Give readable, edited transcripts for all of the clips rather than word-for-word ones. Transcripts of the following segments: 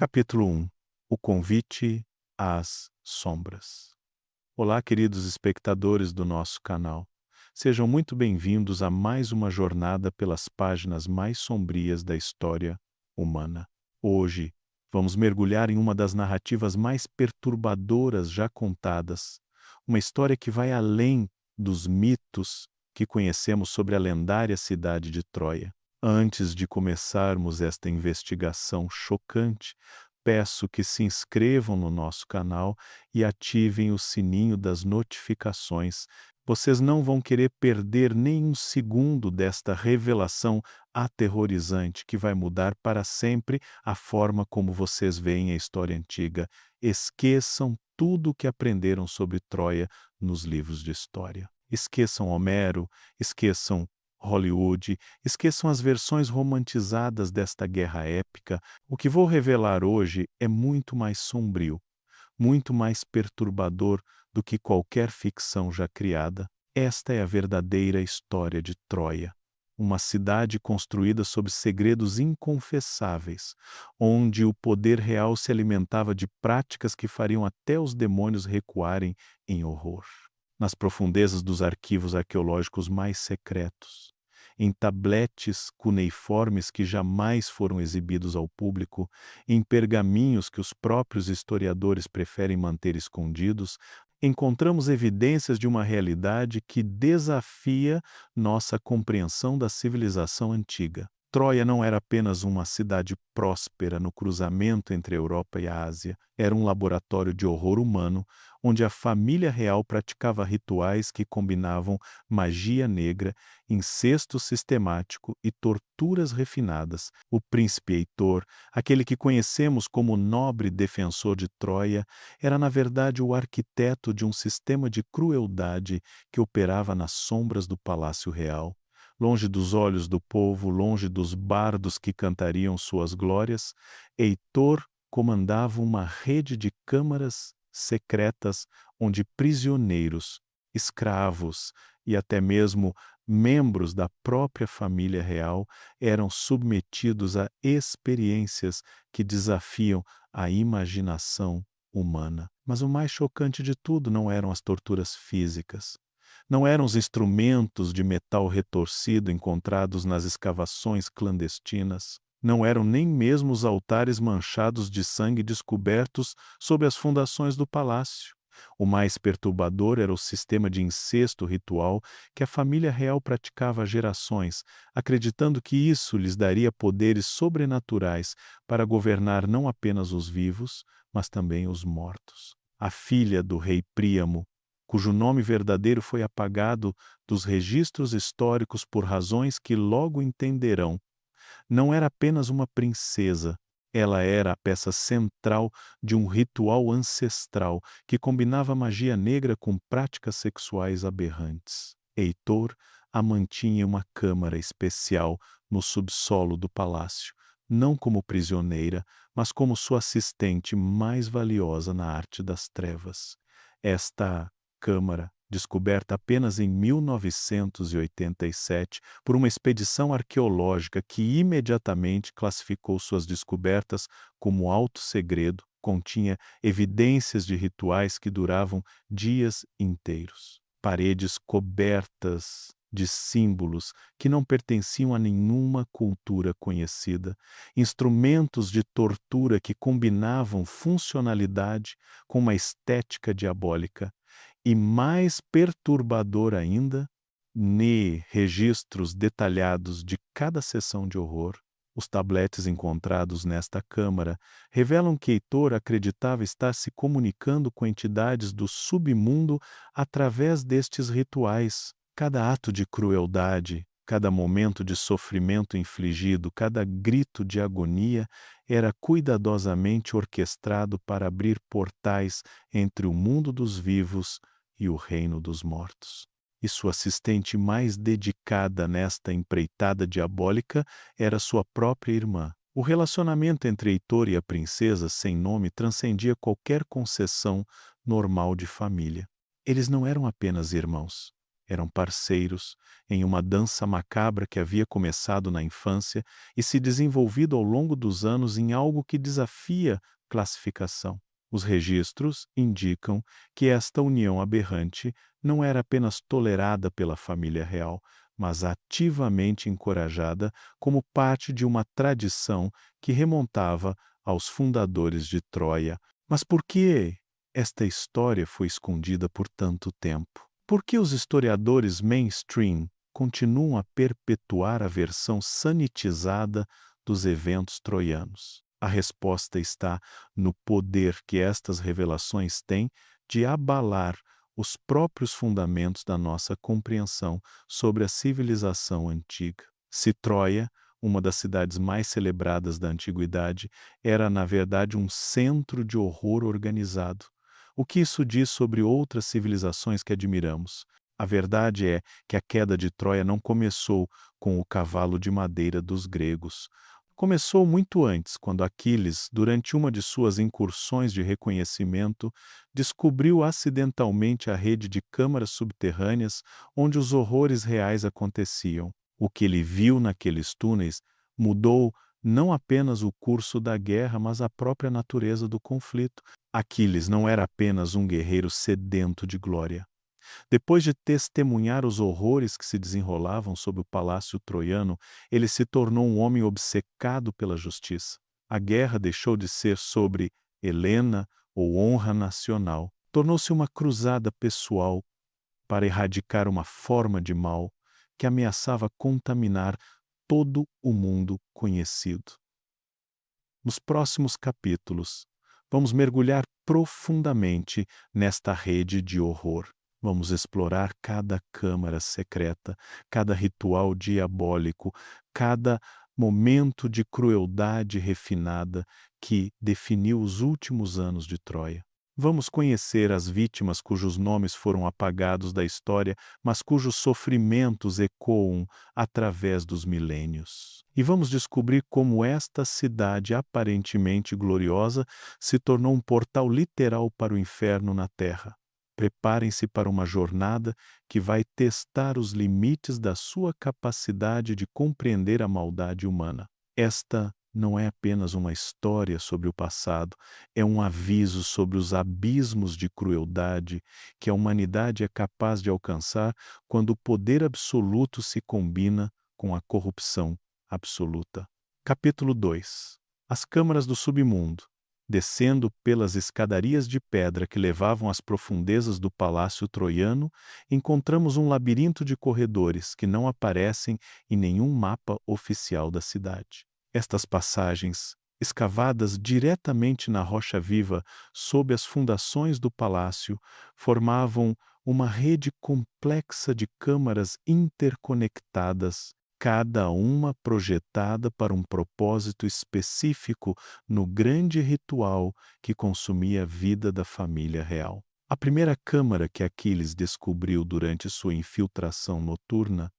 Capítulo 1. O convite às sombras. Olá, queridos espectadores do nosso canal. Sejam muito bem-vindos a mais uma jornada pelas páginas mais sombrias da história humana. Hoje, vamos mergulhar em uma das narrativas mais perturbadoras já contadas, uma história que vai além dos mitos que conhecemos sobre a lendária cidade de Troia. Antes de começarmos esta investigação chocante, peço que se inscrevam no nosso canal e ativem o sininho das notificações. Vocês não vão querer perder nem um segundo desta revelação aterrorizante que vai mudar para sempre a forma como vocês veem a história antiga. Esqueçam tudo o que aprenderam sobre Troia nos livros de história. Esqueçam Homero, esqueçam Hollywood, esqueçam as versões romantizadas desta guerra épica. O que vou revelar hoje é muito mais sombrio, muito mais perturbador do que qualquer ficção já criada. Esta é a verdadeira história de Troia, uma cidade construída sob segredos inconfessáveis, onde o poder real se alimentava de práticas que fariam até os demônios recuarem em horror. Nas profundezas dos arquivos arqueológicos mais secretos, em tabletes cuneiformes que jamais foram exibidos ao público, em pergaminhos que os próprios historiadores preferem manter escondidos, encontramos evidências de uma realidade que desafia nossa compreensão da civilização antiga. Troia não era apenas uma cidade próspera no cruzamento entre a Europa e a Ásia, era um laboratório de horror humano, onde a família real praticava rituais que combinavam magia negra, incesto sistemático e torturas refinadas. O príncipe Heitor, aquele que conhecemos como nobre defensor de Troia, era na verdade o arquiteto de um sistema de crueldade que operava nas sombras do palácio real. Longe dos olhos do povo, longe dos bardos que cantariam suas glórias, Heitor comandava uma rede de câmaras secretas onde prisioneiros, escravos e até mesmo membros da própria família real eram submetidos a experiências que desafiam a imaginação humana. Mas o mais chocante de tudo não eram as torturas físicas. Não eram os instrumentos de metal retorcido encontrados nas escavações clandestinas. Não eram nem mesmo os altares manchados de sangue descobertos sob as fundações do palácio. O mais perturbador era o sistema de incesto ritual que a família real praticava há gerações, acreditando que isso lhes daria poderes sobrenaturais para governar não apenas os vivos, mas também os mortos. A filha do rei Príamo, cujo nome verdadeiro foi apagado dos registros históricos por razões que logo entenderão, não era apenas uma princesa, ela era a peça central de um ritual ancestral que combinava magia negra com práticas sexuais aberrantes. Heitor a mantinha em uma câmara especial no subsolo do palácio, não como prisioneira, mas como sua assistente mais valiosa na arte das trevas. Esta câmara, descoberta apenas em 1987 por uma expedição arqueológica que imediatamente classificou suas descobertas como alto segredo, continha evidências de rituais que duravam dias inteiros. Paredes cobertas de símbolos que não pertenciam a nenhuma cultura conhecida, instrumentos de tortura que combinavam funcionalidade com uma estética diabólica, e mais perturbador ainda, registros detalhados de cada sessão de horror. Os tabletes encontrados nesta câmara revelam que Heitor acreditava estar se comunicando com entidades do submundo através destes rituais. Cada ato de crueldade, cada momento de sofrimento infligido, cada grito de agonia era cuidadosamente orquestrado para abrir portais entre o mundo dos vivos e o reino dos mortos. E sua assistente mais dedicada nesta empreitada diabólica era sua própria irmã. O relacionamento entre Heitor e a princesa sem nome transcendia qualquer concessão normal de família. Eles não eram apenas irmãos. Eram parceiros em uma dança macabra que havia começado na infância e se desenvolvido ao longo dos anos em algo que desafia classificação. Os registros indicam que esta união aberrante não era apenas tolerada pela família real, mas ativamente encorajada como parte de uma tradição que remontava aos fundadores de Troia. Mas por que esta história foi escondida por tanto tempo? Por que os historiadores mainstream continuam a perpetuar a versão sanitizada dos eventos troianos? A resposta está no poder que estas revelações têm de abalar os próprios fundamentos da nossa compreensão sobre a civilização antiga. Se Troia, uma das cidades mais celebradas da antiguidade, era na verdade um centro de horror organizado. O que isso diz sobre outras civilizações que admiramos? A verdade é que a queda de Troia não começou com o cavalo de madeira dos gregos. Começou muito antes, quando Aquiles, durante uma de suas incursões de reconhecimento, descobriu acidentalmente a rede de câmaras subterrâneas onde os horrores reais aconteciam. O que ele viu naqueles túneis mudou não apenas o curso da guerra, mas a própria natureza do conflito. Aquiles não era apenas um guerreiro sedento de glória. Depois de testemunhar os horrores que se desenrolavam sob o palácio troiano, ele se tornou um homem obcecado pela justiça. A guerra deixou de ser sobre Helena ou honra nacional. Tornou-se uma cruzada pessoal para erradicar uma forma de mal que ameaçava contaminar todo o mundo conhecido. Nos próximos capítulos, vamos mergulhar profundamente nesta rede de horror. Vamos explorar cada câmara secreta, cada ritual diabólico, cada momento de crueldade refinada que definiu os últimos anos de Troia. Vamos conhecer as vítimas cujos nomes foram apagados da história, mas cujos sofrimentos ecoam através dos milênios. E vamos descobrir como esta cidade aparentemente gloriosa se tornou um portal literal para o inferno na Terra. Preparem-se para uma jornada que vai testar os limites da sua capacidade de compreender a maldade humana. Esta não é apenas uma história sobre o passado, é um aviso sobre os abismos de crueldade que a humanidade é capaz de alcançar quando o poder absoluto se combina com a corrupção absoluta. Capítulo 2. As câmaras do submundo. Descendo pelas escadarias de pedra que levavam às profundezas do palácio troiano, encontramos um labirinto de corredores que não aparecem em nenhum mapa oficial da cidade. Estas passagens, escavadas diretamente na rocha viva sob as fundações do palácio, formavam uma rede complexa de câmaras interconectadas, cada uma projetada para um propósito específico no grande ritual que consumia a vida da família real. A primeira câmara que Aquiles descobriu durante sua infiltração noturna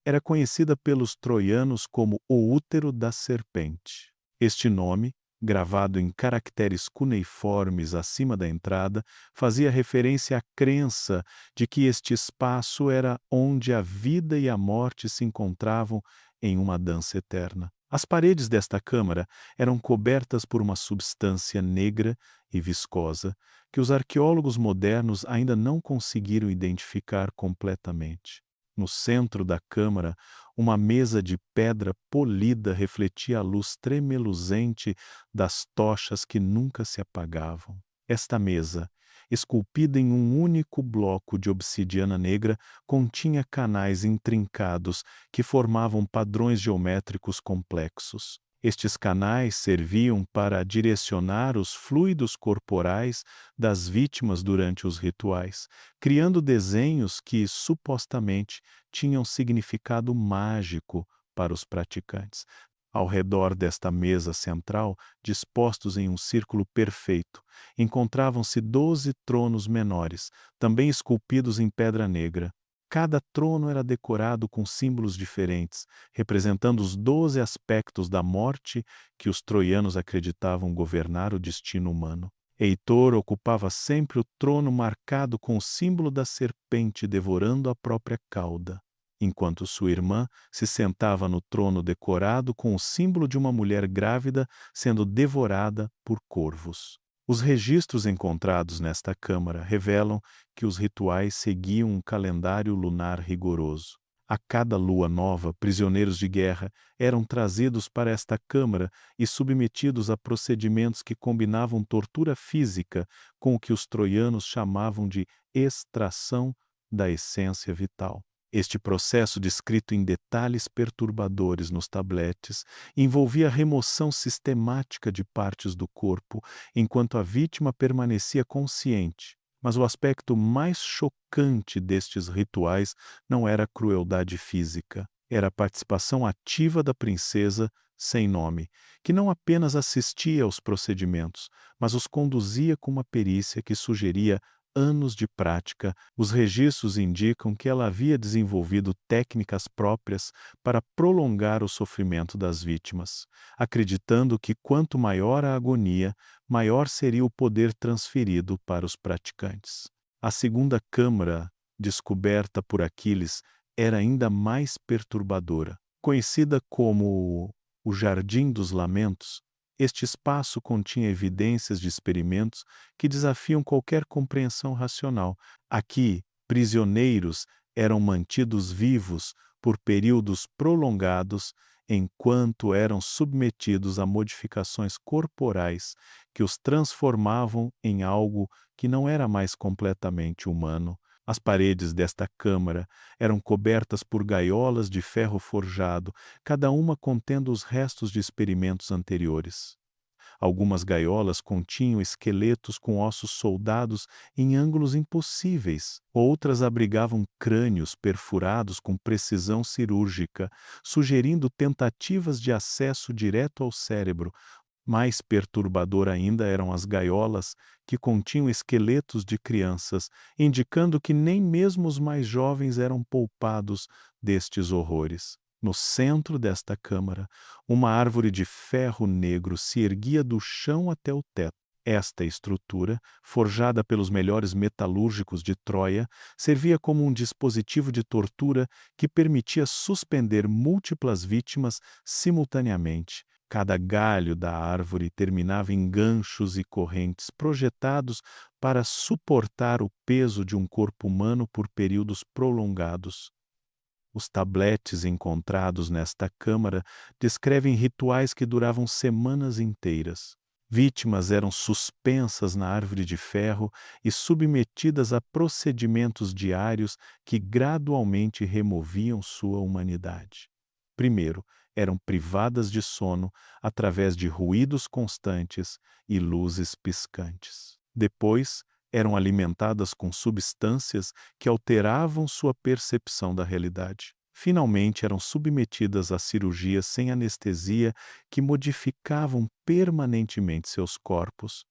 era conhecida pelos troianos como o útero da serpente. Este nome, gravado em caracteres cuneiformes acima da entrada, fazia referência à crença de que este espaço era onde a vida e a morte se encontravam em uma dança eterna. As paredes desta câmara eram cobertas por uma substância negra e viscosa que os arqueólogos modernos ainda não conseguiram identificar completamente. No centro da câmara, uma mesa de pedra polida refletia a luz tremeluzente das tochas que nunca se apagavam. Esta mesa, esculpida em um único bloco de obsidiana negra, continha canais intrincados que formavam padrões geométricos complexos. Estes canais serviam para direcionar os fluidos corporais das vítimas durante os rituais, criando desenhos que, supostamente, tinham significado mágico para os praticantes. Ao redor desta mesa central, dispostos em um círculo perfeito, encontravam-se 12 tronos menores, também esculpidos em pedra negra. Cada trono era decorado com símbolos diferentes, representando os 12 aspectos da morte que os troianos acreditavam governar o destino humano. Heitor ocupava sempre o trono marcado com o símbolo da serpente devorando a própria cauda, enquanto sua irmã se sentava no trono decorado com o símbolo de uma mulher grávida sendo devorada por corvos. Os registros encontrados nesta câmara revelam que os rituais seguiam um calendário lunar rigoroso. A cada lua nova, prisioneiros de guerra eram trazidos para esta câmara e submetidos a procedimentos que combinavam tortura física com o que os troianos chamavam de extração da essência vital. Este processo, descrito em detalhes perturbadores nos tabletes, envolvia a remoção sistemática de partes do corpo, enquanto a vítima permanecia consciente. Mas o aspecto mais chocante destes rituais não era a crueldade física, era a participação ativa da princesa sem nome, que não apenas assistia aos procedimentos, mas os conduzia com uma perícia que sugeria anos de prática. Os registros indicam que ela havia desenvolvido técnicas próprias para prolongar o sofrimento das vítimas, acreditando que quanto maior a agonia, maior seria o poder transferido para os praticantes. A segunda câmara, descoberta por Aquiles, era ainda mais perturbadora. Conhecida como o Jardim dos Lamentos, este espaço continha evidências de experimentos que desafiam qualquer compreensão racional. Aqui, prisioneiros eram mantidos vivos por períodos prolongados enquanto eram submetidos a modificações corporais que os transformavam em algo que não era mais completamente humano. As paredes desta câmara eram cobertas por gaiolas de ferro forjado, cada uma contendo os restos de experimentos anteriores. Algumas gaiolas continham esqueletos com ossos soldados em ângulos impossíveis. Outras abrigavam crânios perfurados com precisão cirúrgica, sugerindo tentativas de acesso direto ao cérebro. Mais perturbador ainda eram as gaiolas que continham esqueletos de crianças, indicando que nem mesmo os mais jovens eram poupados destes horrores. No centro desta câmara, uma árvore de ferro negro se erguia do chão até o teto. Esta estrutura, forjada pelos melhores metalúrgicos de Troia, servia como um dispositivo de tortura que permitia suspender múltiplas vítimas simultaneamente. Cada galho da árvore terminava em ganchos e correntes projetados para suportar o peso de um corpo humano por períodos prolongados. Os tabletes encontrados nesta câmara descrevem rituais que duravam semanas inteiras. Vítimas eram suspensas na árvore de ferro e submetidas a procedimentos diários que gradualmente removiam sua humanidade. Primeiro, eram privadas de sono através de ruídos constantes e luzes piscantes. Depois, eram alimentadas com substâncias que alteravam sua percepção da realidade. Finalmente, eram submetidas a cirurgias sem anestesia que modificavam permanentemente seus corpos.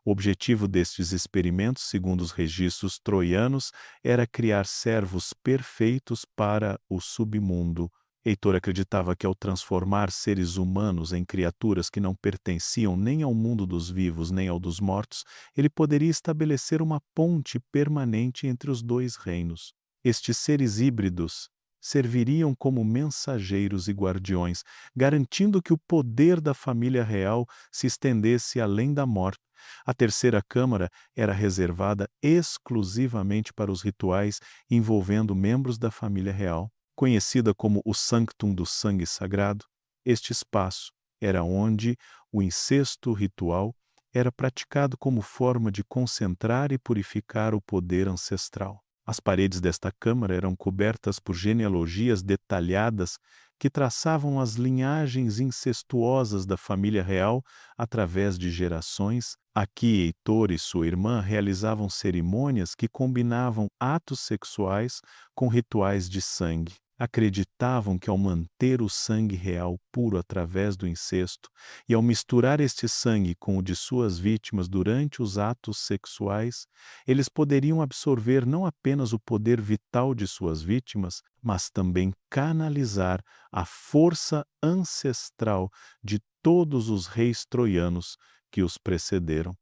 O objetivo destes experimentos, segundo os registros troianos, era criar servos perfeitos para o submundo. Heitor acreditava que ao transformar seres humanos em criaturas que não pertenciam nem ao mundo dos vivos nem ao dos mortos, ele poderia estabelecer uma ponte permanente entre os dois reinos. Estes seres híbridos serviriam como mensageiros e guardiões, garantindo que o poder da família real se estendesse além da morte. A terceira câmara era reservada exclusivamente para os rituais envolvendo membros da família real. Conhecida como o Sanctum do Sangue Sagrado, este espaço era onde o incesto ritual era praticado como forma de concentrar e purificar o poder ancestral. As paredes desta câmara eram cobertas por genealogias detalhadas que traçavam as linhagens incestuosas da família real através de gerações. Aqui, Heitor e sua irmã realizavam cerimônias que combinavam atos sexuais com rituais de sangue. Acreditavam que ao manter o sangue real puro através do incesto e ao misturar este sangue com o de suas vítimas durante os atos sexuais, eles poderiam absorver não apenas o poder vital de suas vítimas, mas também canalizar a força ancestral de todos os reis troianos que os precederam.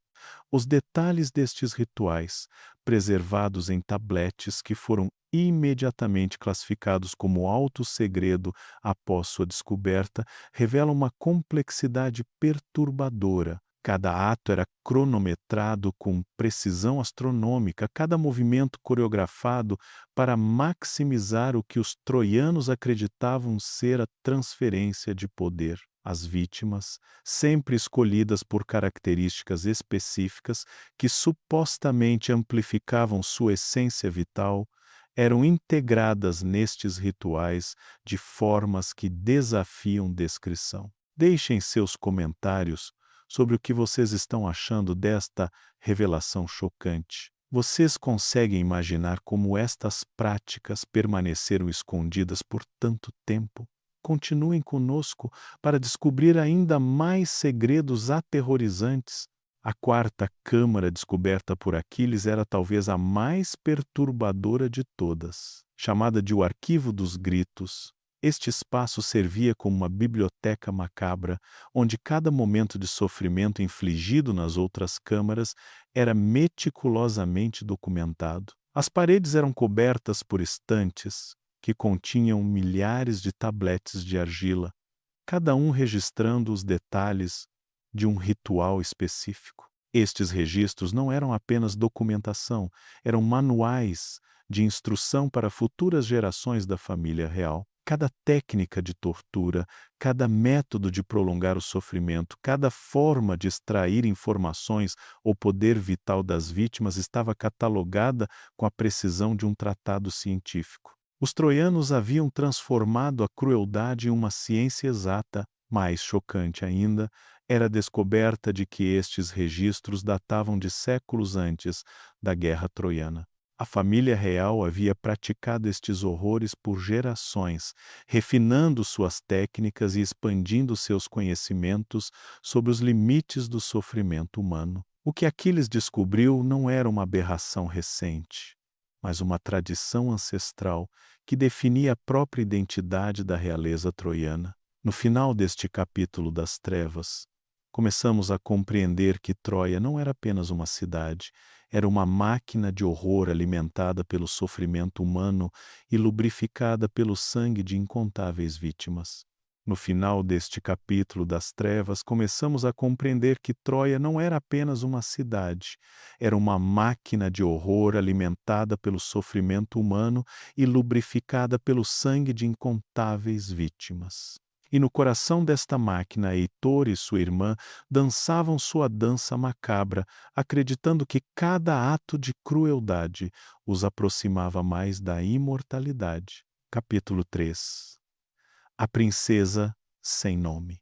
os detalhes destes rituais, preservados em tabletes que foram imediatamente classificados como alto segredo após sua descoberta, revelam uma complexidade perturbadora. Cada ato era cronometrado com precisão astronômica, cada movimento coreografado para maximizar o que os troianos acreditavam ser a transferência de poder. As vítimas, sempre escolhidas por características específicas que supostamente amplificavam sua essência vital, eram integradas nestes rituais de formas que desafiam descrição. Deixem seus comentários sobre o que vocês estão achando desta revelação chocante. Vocês conseguem imaginar como estas práticas permaneceram escondidas por tanto tempo? Continuem conosco para descobrir ainda mais segredos aterrorizantes. A quarta câmara descoberta por Aquiles era talvez a mais perturbadora de todas. Chamada de o Arquivo dos Gritos, este espaço servia como uma biblioteca macabra, onde cada momento de sofrimento infligido nas outras câmaras era meticulosamente documentado. As paredes eram cobertas por estantes que continham milhares de tabletes de argila, cada um registrando os detalhes de um ritual específico. Estes registros não eram apenas documentação, eram manuais de instrução para futuras gerações da família real. Cada técnica de tortura, cada método de prolongar o sofrimento, cada forma de extrair informações ou poder vital das vítimas estava catalogada com a precisão de um tratado científico. Os troianos haviam transformado a crueldade em uma ciência exata. Mais chocante ainda era a descoberta de que estes registros datavam de séculos antes da Guerra Troiana. A família real havia praticado estes horrores por gerações, refinando suas técnicas e expandindo seus conhecimentos sobre os limites do sofrimento humano. O que Aquiles descobriu não era uma aberração recente, mas uma tradição ancestral que definia a própria identidade da realeza troiana. No final deste capítulo das trevas, começamos a compreender que Troia não era apenas uma cidade, era uma máquina de horror alimentada pelo sofrimento humano e lubrificada pelo sangue de incontáveis vítimas. No final deste capítulo das trevas, começamos a compreender que Troia não era apenas uma cidade, era uma máquina de horror alimentada pelo sofrimento humano e lubrificada pelo sangue de incontáveis vítimas. E no coração desta máquina, Heitor e sua irmã dançavam sua dança macabra, acreditando que cada ato de crueldade os aproximava mais da imortalidade. Capítulo 3. A princesa sem nome.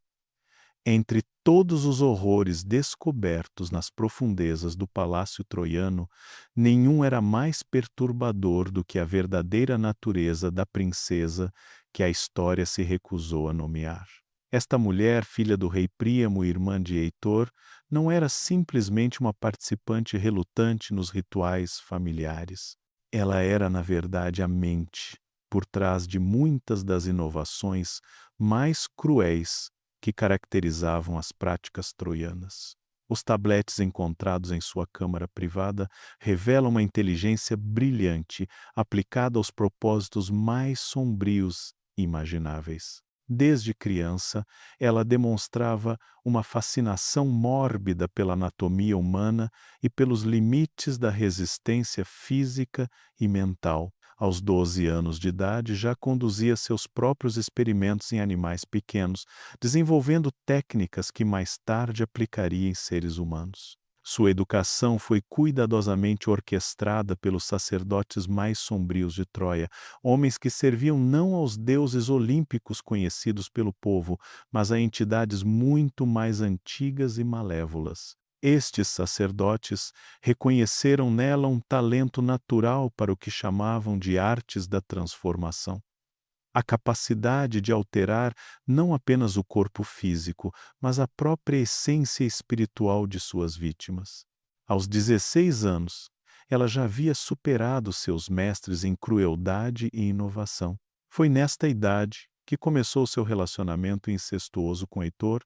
Entre todos os horrores descobertos nas profundezas do palácio troiano, nenhum era mais perturbador do que a verdadeira natureza da princesa que a história se recusou a nomear. Esta mulher, filha do rei Príamo e irmã de Heitor, não era simplesmente uma participante relutante nos rituais familiares. Ela era, na verdade, a mente por trás de muitas das inovações mais cruéis que caracterizavam as práticas troianas. Os tabletes encontrados em sua câmara privada revelam uma inteligência brilhante aplicada aos propósitos mais sombrios imagináveis. Desde criança, ela demonstrava uma fascinação mórbida pela anatomia humana e pelos limites da resistência física e mental. Aos 12 anos de idade, já conduzia seus próprios experimentos em animais pequenos, desenvolvendo técnicas que mais tarde aplicaria em seres humanos. Sua educação foi cuidadosamente orquestrada pelos sacerdotes mais sombrios de Troia, homens que serviam não aos deuses olímpicos conhecidos pelo povo, mas a entidades muito mais antigas e malévolas. Estes sacerdotes reconheceram nela um talento natural para o que chamavam de artes da transformação. A capacidade de alterar não apenas o corpo físico, mas a própria essência espiritual de suas vítimas. Aos 16 anos, ela já havia superado seus mestres em crueldade e inovação. Foi nesta idade que começou seu relacionamento incestuoso com Heitor,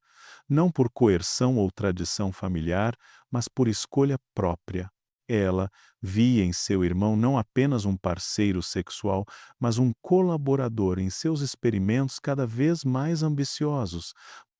não por coerção ou tradição familiar, mas por escolha própria. Ela via em seu irmão não apenas um parceiro sexual, mas um colaborador em seus experimentos cada vez mais ambiciosos.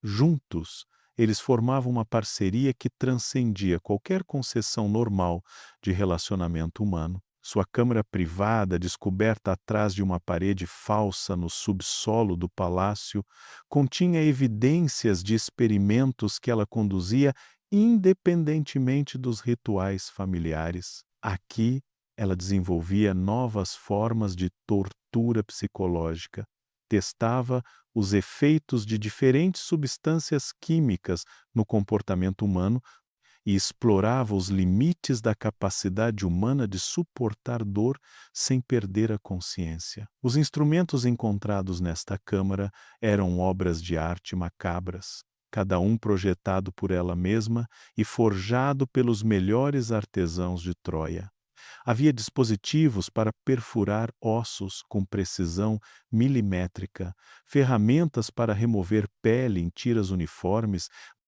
Juntos, eles formavam uma parceria que transcendia qualquer concessão normal de relacionamento humano. Sua câmara privada, descoberta atrás de uma parede falsa no subsolo do palácio, continha evidências de experimentos que ela conduzia independentemente dos rituais familiares. Aqui, ela desenvolvia novas formas de tortura psicológica, testava os efeitos de diferentes substâncias químicas no comportamento humano e explorava os limites da capacidade humana de suportar dor sem perder a consciência. Os instrumentos encontrados nesta câmara eram obras de arte macabras, cada um projetado por ela mesma e forjado pelos melhores artesãos de Troia. Havia dispositivos para perfurar ossos com precisão milimétrica, ferramentas para remover pele em tiras uniformes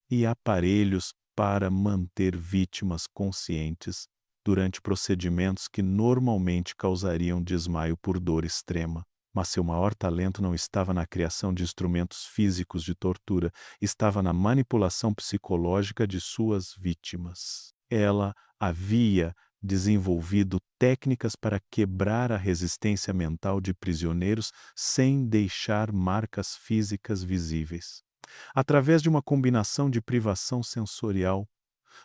e aparelhos para manter vítimas conscientes durante procedimentos que normalmente causariam desmaio por dor extrema. Mas seu maior talento não estava na criação de instrumentos físicos de tortura, estava na manipulação psicológica de suas vítimas. Ela havia desenvolvido técnicas para quebrar a resistência mental de prisioneiros sem deixar marcas físicas visíveis. Através de uma combinação de privação sensorial,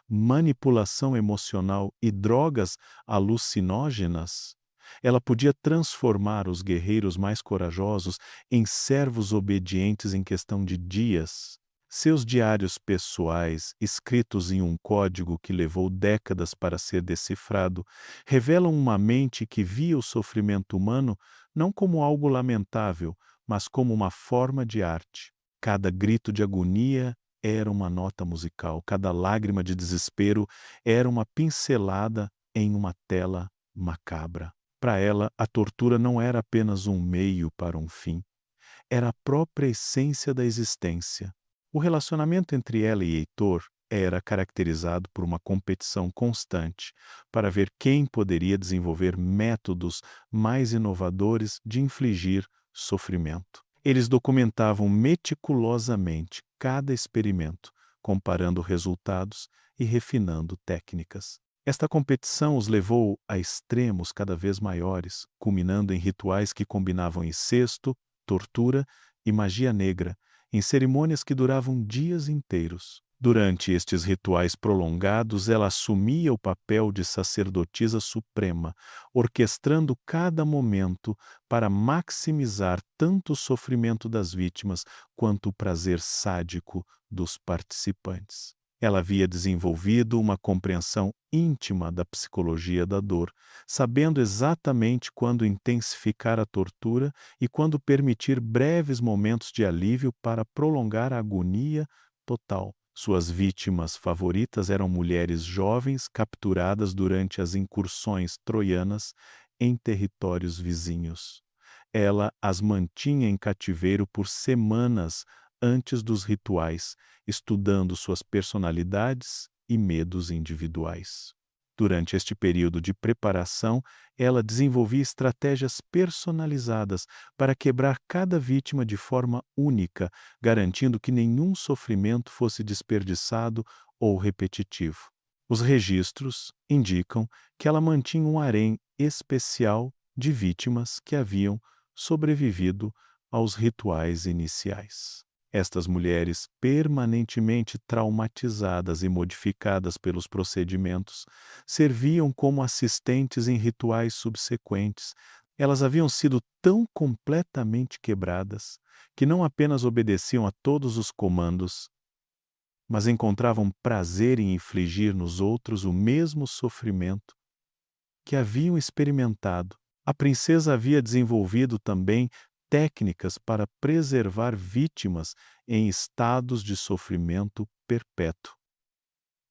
manipulação emocional e drogas alucinógenas, ela podia transformar os guerreiros mais corajosos em servos obedientes em questão de dias. Seus diários pessoais, escritos em um código que levou décadas para ser decifrado, revelam uma mente que via o sofrimento humano não como algo lamentável, mas como uma forma de arte. Cada grito de agonia era uma nota musical, cada lágrima de desespero era uma pincelada em uma tela macabra. Para ela, a tortura não era apenas um meio para um fim, era a própria essência da existência. O relacionamento entre ela e Heitor era caracterizado por uma competição constante para ver quem poderia desenvolver métodos mais inovadores de infligir sofrimento. Eles documentavam meticulosamente cada experimento, comparando resultados e refinando técnicas. Esta competição os levou a extremos cada vez maiores, culminando em rituais que combinavam incesto, tortura e magia negra, em cerimônias que duravam dias inteiros. Durante estes rituais prolongados, ela assumia o papel de sacerdotisa suprema, orquestrando cada momento para maximizar tanto o sofrimento das vítimas quanto o prazer sádico dos participantes. Ela havia desenvolvido uma compreensão íntima da psicologia da dor, sabendo exatamente quando intensificar a tortura e quando permitir breves momentos de alívio para prolongar a agonia total. Suas vítimas favoritas eram mulheres jovens capturadas durante as incursões troianas em territórios vizinhos. Ela as mantinha em cativeiro por semanas antes dos rituais, estudando suas personalidades e medos individuais. Durante este período de preparação, ela desenvolvia estratégias personalizadas para quebrar cada vítima de forma única, garantindo que nenhum sofrimento fosse desperdiçado ou repetitivo. Os registros indicam que ela mantinha um harém especial de vítimas que haviam sobrevivido aos rituais iniciais. Estas mulheres, permanentemente traumatizadas e modificadas pelos procedimentos, serviam como assistentes em rituais subsequentes. Elas haviam sido tão completamente quebradas que não apenas obedeciam a todos os comandos, mas encontravam prazer em infligir nos outros o mesmo sofrimento que haviam experimentado. A princesa havia desenvolvido também técnicas para preservar vítimas em estados de sofrimento perpétuo.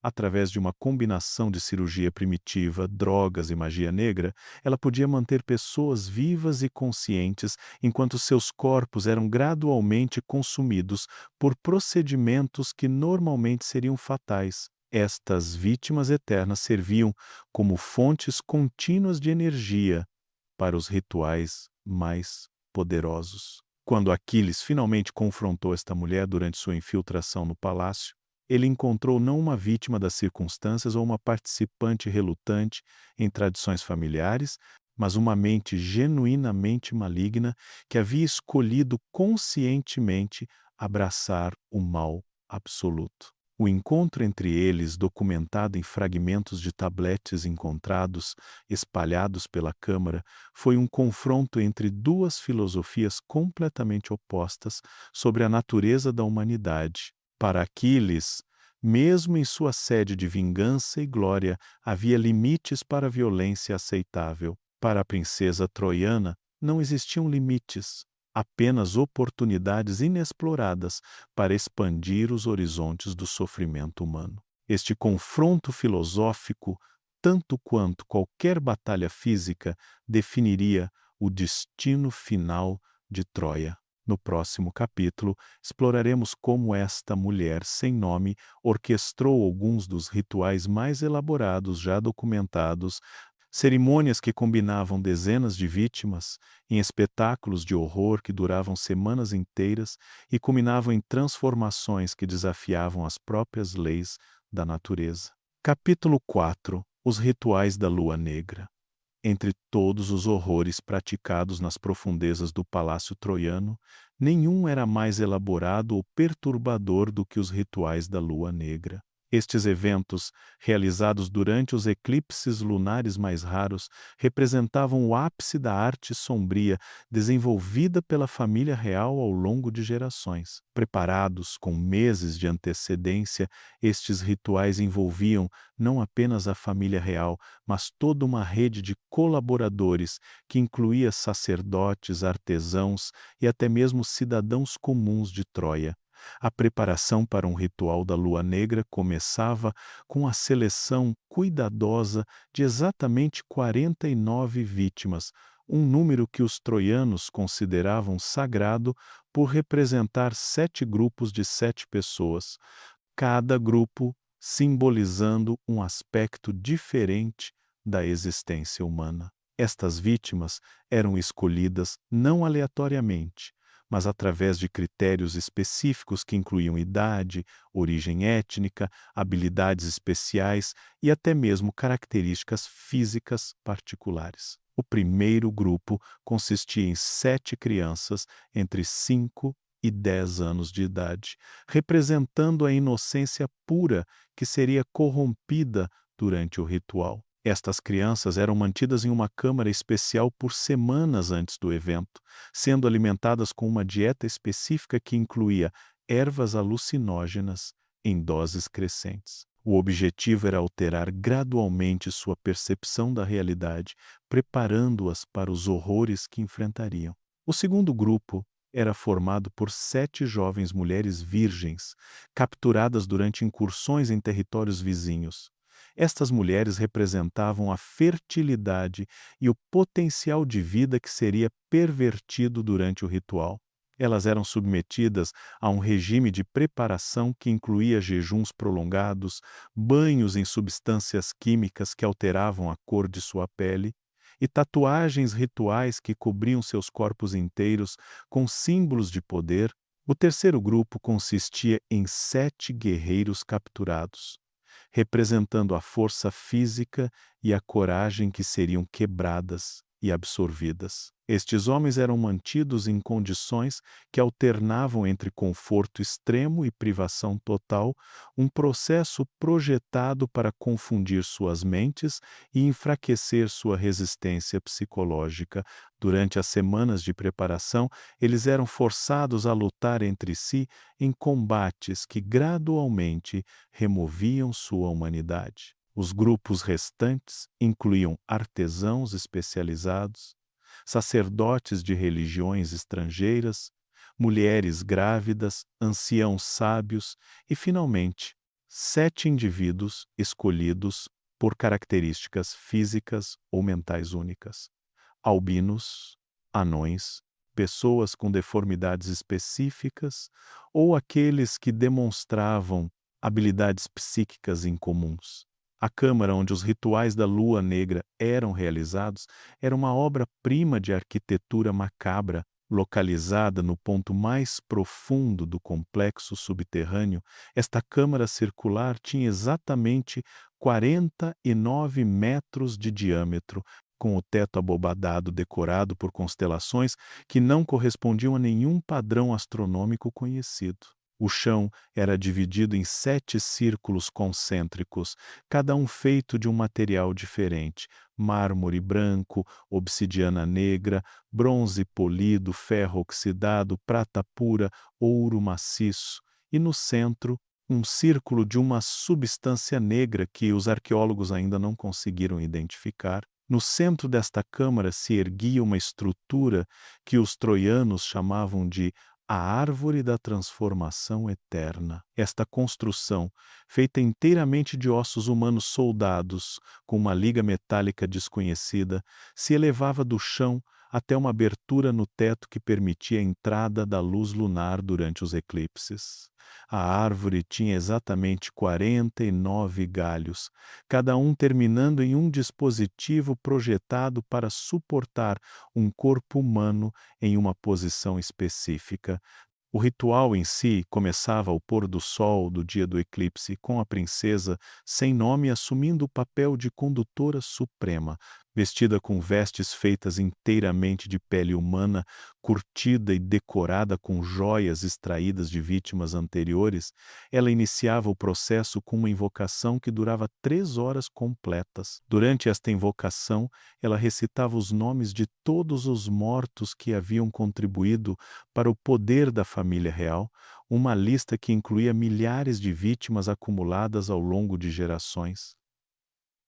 Através de uma combinação de cirurgia primitiva, drogas e magia negra, ela podia manter pessoas vivas e conscientes enquanto seus corpos eram gradualmente consumidos por procedimentos que normalmente seriam fatais. Estas vítimas eternas serviam como fontes contínuas de energia para os rituais mais poderosos. Quando Aquiles finalmente confrontou esta mulher durante sua infiltração no palácio, ele encontrou não uma vítima das circunstâncias ou uma participante relutante em tradições familiares, mas uma mente genuinamente maligna que havia escolhido conscientemente abraçar o mal absoluto. O encontro entre eles, documentado em fragmentos de tabletes encontrados espalhados pela câmara, foi um confronto entre duas filosofias completamente opostas sobre a natureza da humanidade. Para Aquiles, mesmo em sua sede de vingança e glória, havia limites para a violência aceitável. Para a princesa troiana, não existiam limites, apenas oportunidades inexploradas para expandir os horizontes do sofrimento humano. Este confronto filosófico, tanto quanto qualquer batalha física, definiria o destino final de Troia. No próximo capítulo, exploraremos como esta mulher sem nome orquestrou alguns dos rituais mais elaborados já documentados, cerimônias que combinavam dezenas de vítimas em espetáculos de horror que duravam semanas inteiras e culminavam em transformações que desafiavam as próprias leis da natureza. Capítulo 4. Os rituais da Lua Negra. Entre todos os horrores praticados nas profundezas do palácio troiano, nenhum era mais elaborado ou perturbador do que os rituais da Lua Negra. Estes eventos, realizados durante os eclipses lunares mais raros, representavam o ápice da arte sombria desenvolvida pela família real ao longo de gerações. Preparados com meses de antecedência, estes rituais envolviam não apenas a família real, mas toda uma rede de colaboradores que incluía sacerdotes, artesãos e até mesmo cidadãos comuns de Troia. A preparação para um ritual da Lua Negra começava com a seleção cuidadosa de exatamente 49 vítimas, um número que os troianos consideravam sagrado por representar 7 grupos de 7 pessoas, cada grupo simbolizando um aspecto diferente da existência humana. Estas vítimas eram escolhidas não aleatoriamente, mas através de critérios específicos que incluíam idade, origem étnica, habilidades especiais e até mesmo características físicas particulares. O primeiro grupo consistia em 7 crianças entre 5 e 10 anos de idade, representando a inocência pura que seria corrompida durante o ritual. Estas crianças eram mantidas em uma câmara especial por semanas antes do evento, sendo alimentadas com uma dieta específica que incluía ervas alucinógenas em doses crescentes. O objetivo era alterar gradualmente sua percepção da realidade, preparando-as para os horrores que enfrentariam. O segundo grupo era formado por 7 jovens mulheres virgens, capturadas durante incursões em territórios vizinhos. Estas mulheres representavam a fertilidade e o potencial de vida que seria pervertido durante o ritual. Elas eram submetidas a um regime de preparação que incluía jejuns prolongados, banhos em substâncias químicas que alteravam a cor de sua pele e tatuagens rituais que cobriam seus corpos inteiros com símbolos de poder. O terceiro grupo consistia em 7 guerreiros capturados, representando a força física e a coragem que seriam quebradas e absorvidas. Estes homens eram mantidos em condições que alternavam entre conforto extremo e privação total, um processo projetado para confundir suas mentes e enfraquecer sua resistência psicológica. Durante as semanas de preparação, eles eram forçados a lutar entre si em combates que gradualmente removiam sua humanidade. Os grupos restantes incluíam artesãos especializados, sacerdotes de religiões estrangeiras, mulheres grávidas, anciãos sábios e, finalmente, 7 indivíduos escolhidos por características físicas ou mentais únicas: albinos, anões, pessoas com deformidades específicas ou aqueles que demonstravam habilidades psíquicas incomuns. A câmara onde os rituais da Lua Negra eram realizados era uma obra-prima de arquitetura macabra, localizada no ponto mais profundo do complexo subterrâneo. Esta câmara circular tinha exatamente 49 metros de diâmetro, com o teto abobadado decorado por constelações que não correspondiam a nenhum padrão astronômico conhecido. O chão era dividido em 7 círculos concêntricos, cada um feito de um material diferente: mármore branco, obsidiana negra, bronze polido, ferro oxidado, prata pura, ouro maciço. E no centro, um círculo de uma substância negra que os arqueólogos ainda não conseguiram identificar. No centro desta câmara se erguia uma estrutura que os troianos chamavam de a Árvore da Transformação Eterna. Esta construção, feita inteiramente de ossos humanos soldados, com uma liga metálica desconhecida, se elevava do chão até uma abertura no teto que permitia a entrada da luz lunar durante os eclipses. A árvore tinha exatamente 49 galhos, cada um terminando em um dispositivo projetado para suportar um corpo humano em uma posição específica. O ritual em si começava ao pôr do sol do dia do eclipse, com a princesa sem nome assumindo o papel de condutora suprema, vestida com vestes feitas inteiramente de pele humana, curtida e decorada com joias extraídas de vítimas anteriores. Ela iniciava o processo com uma invocação que durava 3 horas completas. Durante esta invocação, ela recitava os nomes de todos os mortos que haviam contribuído para o poder da família real, uma lista que incluía milhares de vítimas acumuladas ao longo de gerações.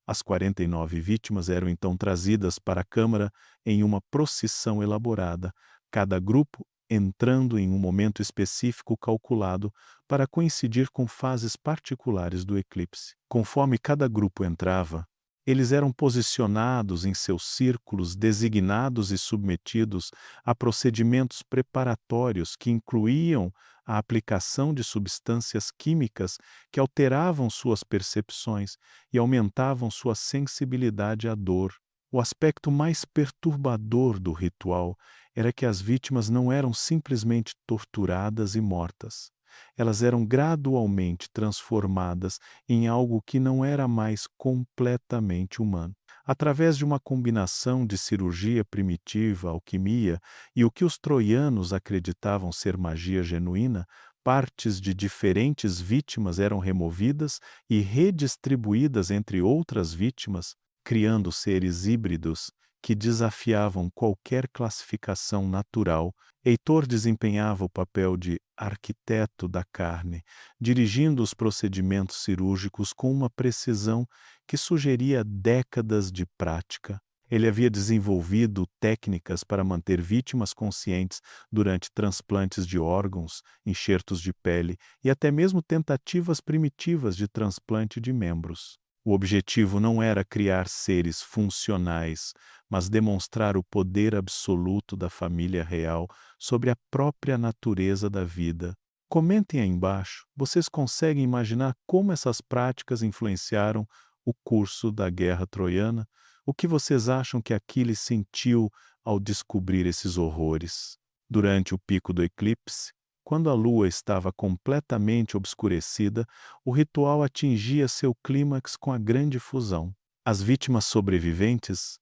As 49 vítimas eram então trazidas para a câmara em uma procissão elaborada, cada grupo entrando em um momento específico calculado para coincidir com fases particulares do eclipse. Conforme cada grupo entrava, eles eram posicionados em seus círculos designados e submetidos a procedimentos preparatórios que incluíam a aplicação de substâncias químicas que alteravam suas percepções e aumentavam sua sensibilidade à dor. O aspecto mais perturbador do ritual era que as vítimas não eram simplesmente torturadas e mortas. Elas eram gradualmente transformadas em algo que não era mais completamente humano. Através de uma combinação de cirurgia primitiva, alquimia e o que os troianos acreditavam ser magia genuína, partes de diferentes vítimas eram removidas e redistribuídas entre outras vítimas, criando seres híbridos que desafiavam qualquer classificação natural. Heitor desempenhava o papel de arquiteto da carne, dirigindo os procedimentos cirúrgicos com uma precisão que sugeria décadas de prática. Ele havia desenvolvido técnicas para manter vítimas conscientes durante transplantes de órgãos, enxertos de pele e até mesmo tentativas primitivas de transplante de membros. O objetivo não era criar seres funcionais, mas demonstrar o poder absoluto da família real sobre a própria natureza da vida. Comentem aí embaixo, vocês conseguem imaginar como essas práticas influenciaram o curso da guerra troiana? O que vocês acham que Aquiles sentiu ao descobrir esses horrores? Durante o pico do eclipse, quando a lua estava completamente obscurecida, o ritual atingia seu clímax com a grande fusão. As vítimas sobreviventes,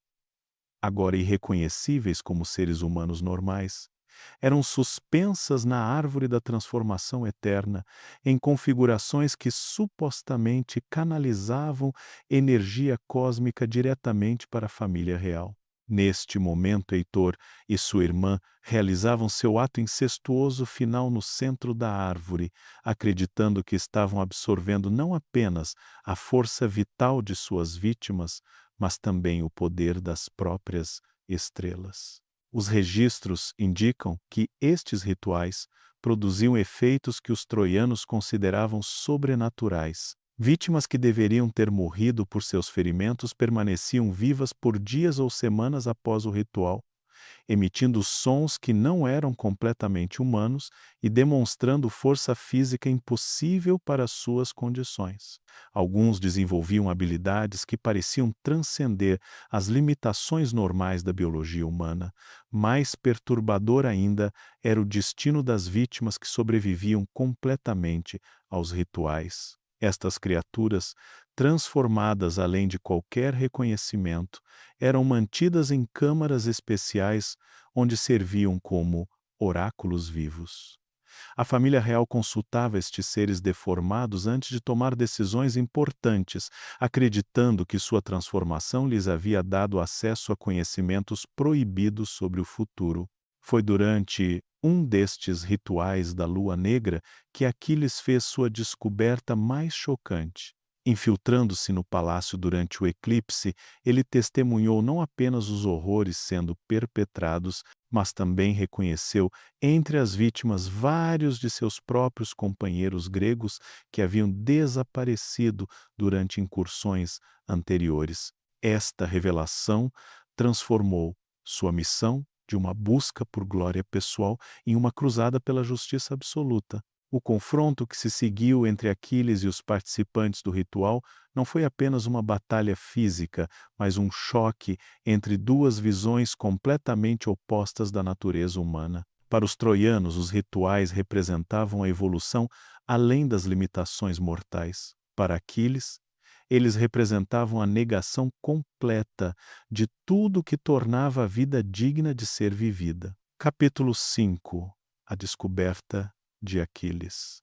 agora irreconhecíveis como seres humanos normais, eram suspensas na árvore da transformação eterna, em configurações que supostamente canalizavam energia cósmica diretamente para a família real. Neste momento, Heitor e sua irmã realizavam seu ato incestuoso final no centro da árvore, acreditando que estavam absorvendo não apenas a força vital de suas vítimas, mas também o poder das próprias estrelas. Os registros indicam que estes rituais produziam efeitos que os troianos consideravam sobrenaturais. Vítimas que deveriam ter morrido por seus ferimentos permaneciam vivas por dias ou semanas após o ritual, emitindo sons que não eram completamente humanos e demonstrando força física impossível para suas condições. Alguns desenvolviam habilidades que pareciam transcender as limitações normais da biologia humana. Mais perturbador ainda era o destino das vítimas que sobreviviam completamente aos rituais. Estas criaturas, transformadas além de qualquer reconhecimento, eram mantidas em câmaras especiais onde serviam como oráculos vivos. A família real consultava estes seres deformados antes de tomar decisões importantes, acreditando que sua transformação lhes havia dado acesso a conhecimentos proibidos sobre o futuro. Foi durante um destes rituais da Lua Negra que Aquiles fez sua descoberta mais chocante. Infiltrando-se no palácio durante o eclipse, ele testemunhou não apenas os horrores sendo perpetrados, mas também reconheceu entre as vítimas vários de seus próprios companheiros gregos que haviam desaparecido durante incursões anteriores. Esta revelação transformou sua missão de uma busca por glória pessoal em uma cruzada pela justiça absoluta. O confronto que se seguiu entre Aquiles e os participantes do ritual não foi apenas uma batalha física, mas um choque entre duas visões completamente opostas da natureza humana. Para os troianos, os rituais representavam a evolução além das limitações mortais. Para Aquiles, eles representavam a negação completa de tudo que tornava a vida digna de ser vivida. Capítulo 5. A descoberta de Aquiles.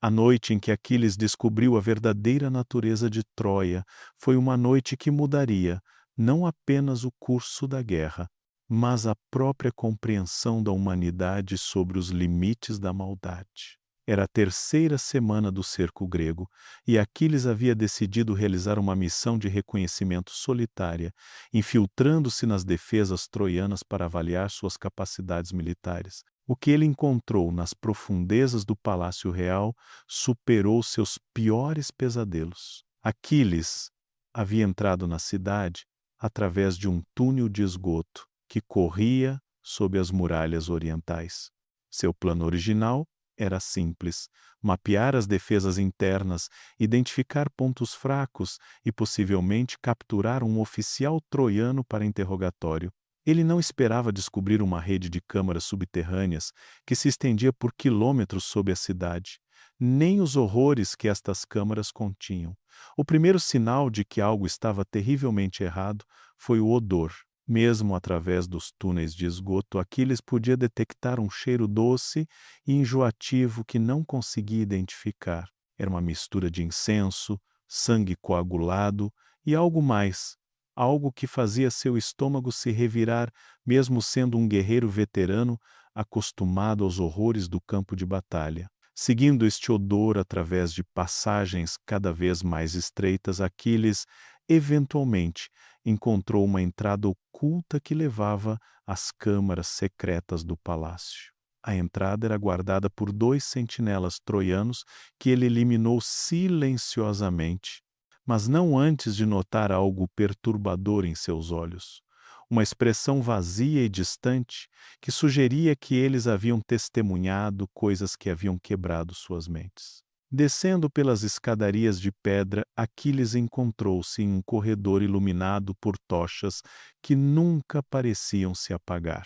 A noite em que Aquiles descobriu a verdadeira natureza de Troia foi uma noite que mudaria não apenas o curso da guerra, mas a própria compreensão da humanidade sobre os limites da maldade. Era a terceira semana do cerco grego, e Aquiles havia decidido realizar uma missão de reconhecimento solitária, infiltrando-se nas defesas troianas para avaliar suas capacidades militares. O que ele encontrou nas profundezas do Palácio Real superou seus piores pesadelos. Aquiles havia entrado na cidade através de um túnel de esgoto que corria sob as muralhas orientais. Seu plano original era simples: mapear as defesas internas, identificar pontos fracos e possivelmente capturar um oficial troiano para interrogatório. Ele não esperava descobrir uma rede de câmaras subterrâneas que se estendia por quilômetros sob a cidade, nem os horrores que estas câmaras continham. O primeiro sinal de que algo estava terrivelmente errado foi o odor. Mesmo através dos túneis de esgoto, Aquiles podia detectar um cheiro doce e enjoativo que não conseguia identificar. Era uma mistura de incenso, sangue coagulado e algo mais, algo que fazia seu estômago se revirar, mesmo sendo um guerreiro veterano acostumado aos horrores do campo de batalha. Seguindo este odor através de passagens cada vez mais estreitas, Aquiles, eventualmente, encontrou uma entrada oculta que levava às câmaras secretas do palácio. A entrada era guardada por 2 sentinelas troianos que ele eliminou silenciosamente, mas não antes de notar algo perturbador em seus olhos. Uma expressão vazia e distante que sugeria que eles haviam testemunhado coisas que haviam quebrado suas mentes. Descendo pelas escadarias de pedra, Aquiles encontrou-se em um corredor iluminado por tochas que nunca pareciam se apagar.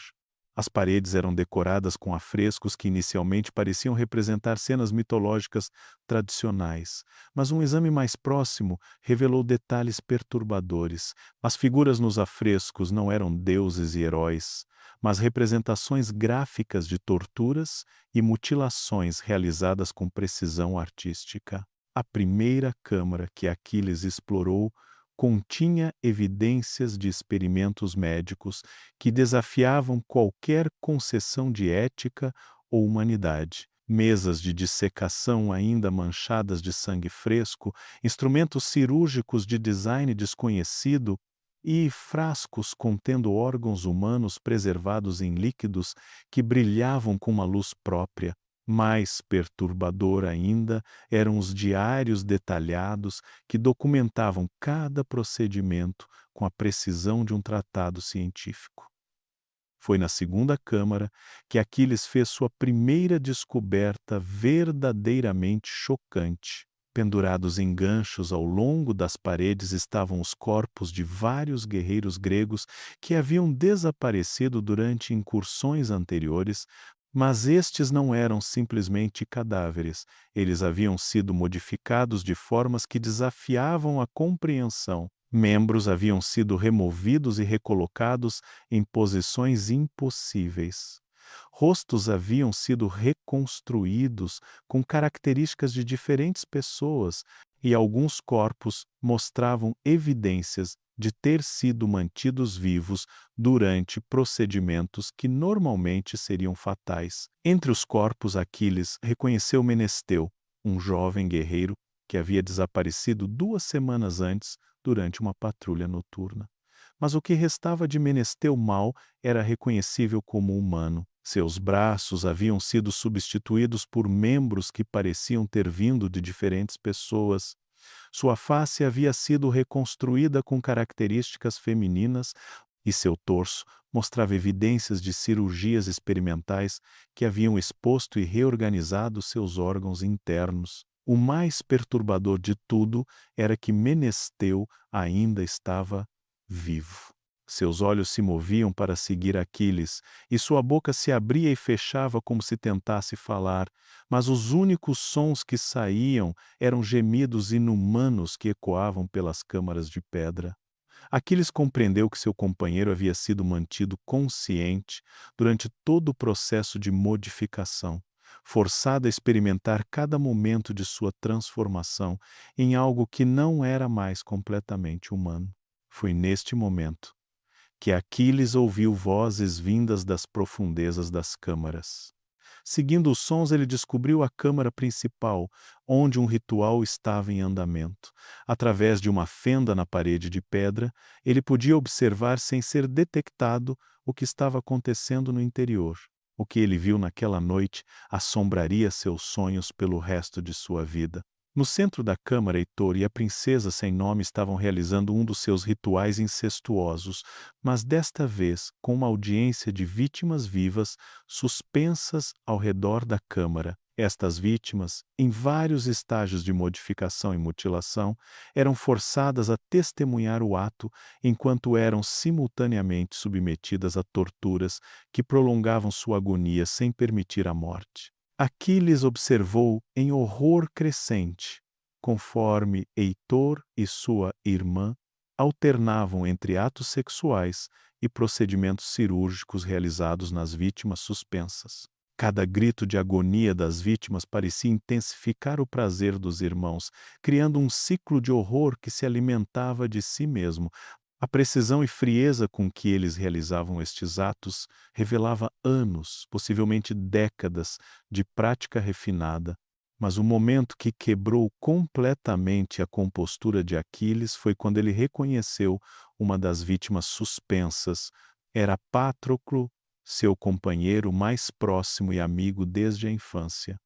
As paredes eram decoradas com afrescos que inicialmente pareciam representar cenas mitológicas tradicionais, mas um exame mais próximo revelou detalhes perturbadores. As figuras nos afrescos não eram deuses e heróis, mas representações gráficas de torturas e mutilações realizadas com precisão artística. A primeira câmara que Aquiles explorou continha evidências de experimentos médicos que desafiavam qualquer concessão de ética ou humanidade. Mesas de dissecação ainda manchadas de sangue fresco, instrumentos cirúrgicos de design desconhecido e frascos contendo órgãos humanos preservados em líquidos que brilhavam com uma luz própria. Mais perturbador ainda eram os diários detalhados que documentavam cada procedimento com a precisão de um tratado científico. Foi na segunda câmara que Aquiles fez sua primeira descoberta verdadeiramente chocante. Pendurados em ganchos ao longo das paredes estavam os corpos de vários guerreiros gregos que haviam desaparecido durante incursões anteriores, mas estes não eram simplesmente cadáveres. Eles haviam sido modificados de formas que desafiavam a compreensão. Membros haviam sido removidos e recolocados em posições impossíveis. Rostos haviam sido reconstruídos com características de diferentes pessoas e alguns corpos mostravam evidências de ter sido mantidos vivos durante procedimentos que normalmente seriam fatais. Entre os corpos, Aquiles reconheceu Menesteu, um jovem guerreiro que havia desaparecido 2 semanas antes durante uma patrulha noturna. Mas o que restava de Menesteu mal era reconhecível como humano. Seus braços haviam sido substituídos por membros que pareciam ter vindo de diferentes pessoas. Sua face havia sido reconstruída com características femininas e seu torso mostrava evidências de cirurgias experimentais que haviam exposto e reorganizado seus órgãos internos. O mais perturbador de tudo era que Menesteu ainda estava vivo. Seus olhos se moviam para seguir Aquiles, e sua boca se abria e fechava como se tentasse falar, mas os únicos sons que saíam eram gemidos inumanos que ecoavam pelas câmaras de pedra. Aquiles compreendeu que seu companheiro havia sido mantido consciente durante todo o processo de modificação, forçado a experimentar cada momento de sua transformação em algo que não era mais completamente humano. Foi neste momento que Aquiles ouviu vozes vindas das profundezas das câmaras. Seguindo os sons, ele descobriu a câmara principal, onde um ritual estava em andamento. Através de uma fenda na parede de pedra, ele podia observar sem ser detectado o que estava acontecendo no interior. O que ele viu naquela noite assombraria seus sonhos pelo resto de sua vida. No centro da câmara, Heitor e a princesa sem nome estavam realizando um dos seus rituais incestuosos, mas desta vez com uma audiência de vítimas vivas suspensas ao redor da câmara. Estas vítimas, em vários estágios de modificação e mutilação, eram forçadas a testemunhar o ato enquanto eram simultaneamente submetidas a torturas que prolongavam sua agonia sem permitir a morte. Aquiles observou em horror crescente, conforme Heitor e sua irmã alternavam entre atos sexuais e procedimentos cirúrgicos realizados nas vítimas suspensas. Cada grito de agonia das vítimas parecia intensificar o prazer dos irmãos, criando um ciclo de horror que se alimentava de si mesmo. A precisão e frieza com que eles realizavam estes atos revelava anos, possivelmente décadas, de prática refinada. Mas o momento que quebrou completamente a compostura de Aquiles foi quando ele reconheceu uma das vítimas suspensas. Era Patroclo, seu companheiro mais próximo e amigo desde a infância,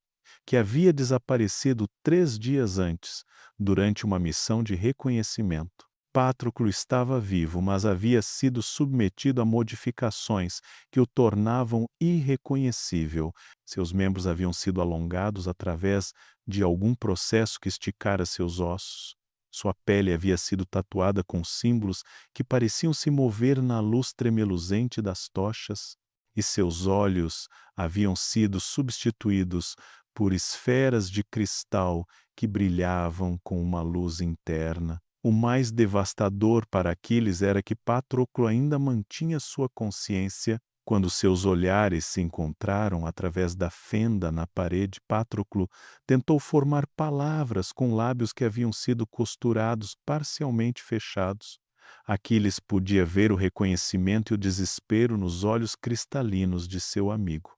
que havia desaparecido 3 dias antes, durante uma missão de reconhecimento. Patroclo estava vivo, mas havia sido submetido a modificações que o tornavam irreconhecível. Seus membros haviam sido alongados através de algum processo que esticara seus ossos. Sua pele havia sido tatuada com símbolos que pareciam se mover na luz tremeluzente das tochas, e seus olhos haviam sido substituídos por esferas de cristal que brilhavam com uma luz interna. O mais devastador para Aquiles era que Patroclo ainda mantinha sua consciência. Quando seus olhares se encontraram através da fenda na parede, Patroclo tentou formar palavras com lábios que haviam sido costurados parcialmente fechados. Aquiles podia ver o reconhecimento e o desespero nos olhos cristalinos de seu amigo,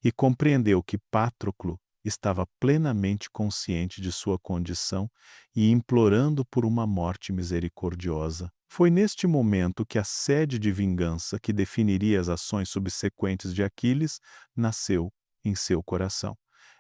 e compreendeu que Patroclo estava plenamente consciente de sua condição e implorando por uma morte misericordiosa. Foi neste momento que a sede de vingança que definiria as ações subsequentes de Aquiles nasceu em seu coração.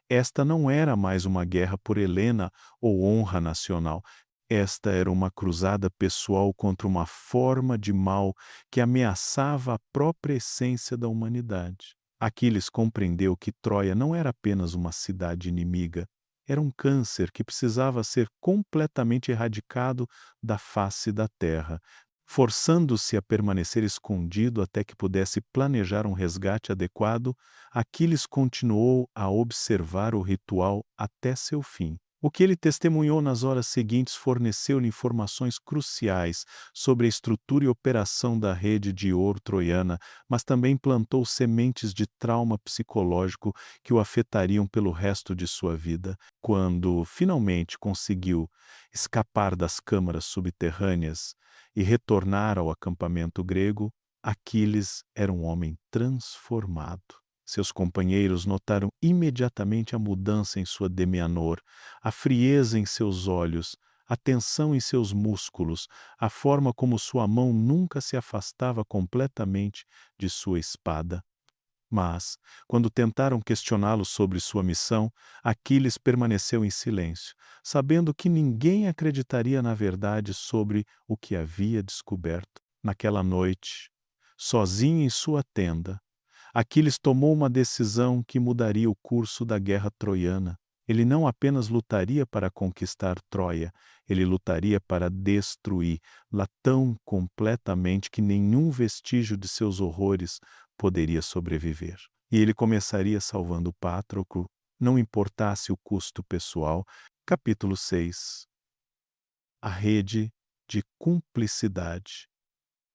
Esta não era mais uma guerra por Helena ou honra nacional. Esta era uma cruzada pessoal contra uma forma de mal que ameaçava a própria essência da humanidade. Aquiles compreendeu que Troia não era apenas uma cidade inimiga, era um câncer que precisava ser completamente erradicado da face da terra, forçando-se a permanecer escondido até que pudesse planejar um resgate adequado. Aquiles continuou a observar o ritual até seu fim. O que ele testemunhou nas horas seguintes forneceu-lhe informações cruciais sobre a estrutura e operação da rede de ouro troiana, mas também plantou sementes de trauma psicológico que o afetariam pelo resto de sua vida. Quando finalmente conseguiu escapar das câmaras subterrâneas e retornar ao acampamento grego, Aquiles era um homem transformado. Seus companheiros notaram imediatamente a mudança em sua Demianor, a frieza em seus olhos, a tensão em seus músculos, a forma como sua mão nunca se afastava completamente de sua espada. Mas, quando tentaram questioná-lo sobre sua missão, Aquiles permaneceu em silêncio, sabendo que ninguém acreditaria na verdade sobre o que havia descoberto. Naquela noite, sozinho em sua tenda, Aquiles tomou uma decisão que mudaria o curso da guerra troiana. Ele não apenas lutaria para conquistar Troia, ele lutaria para destruí-la tão completamente que nenhum vestígio de seus horrores poderia sobreviver. E ele começaria salvando Patroclo, não importasse o custo pessoal. Capítulo 6. A rede de cumplicidade.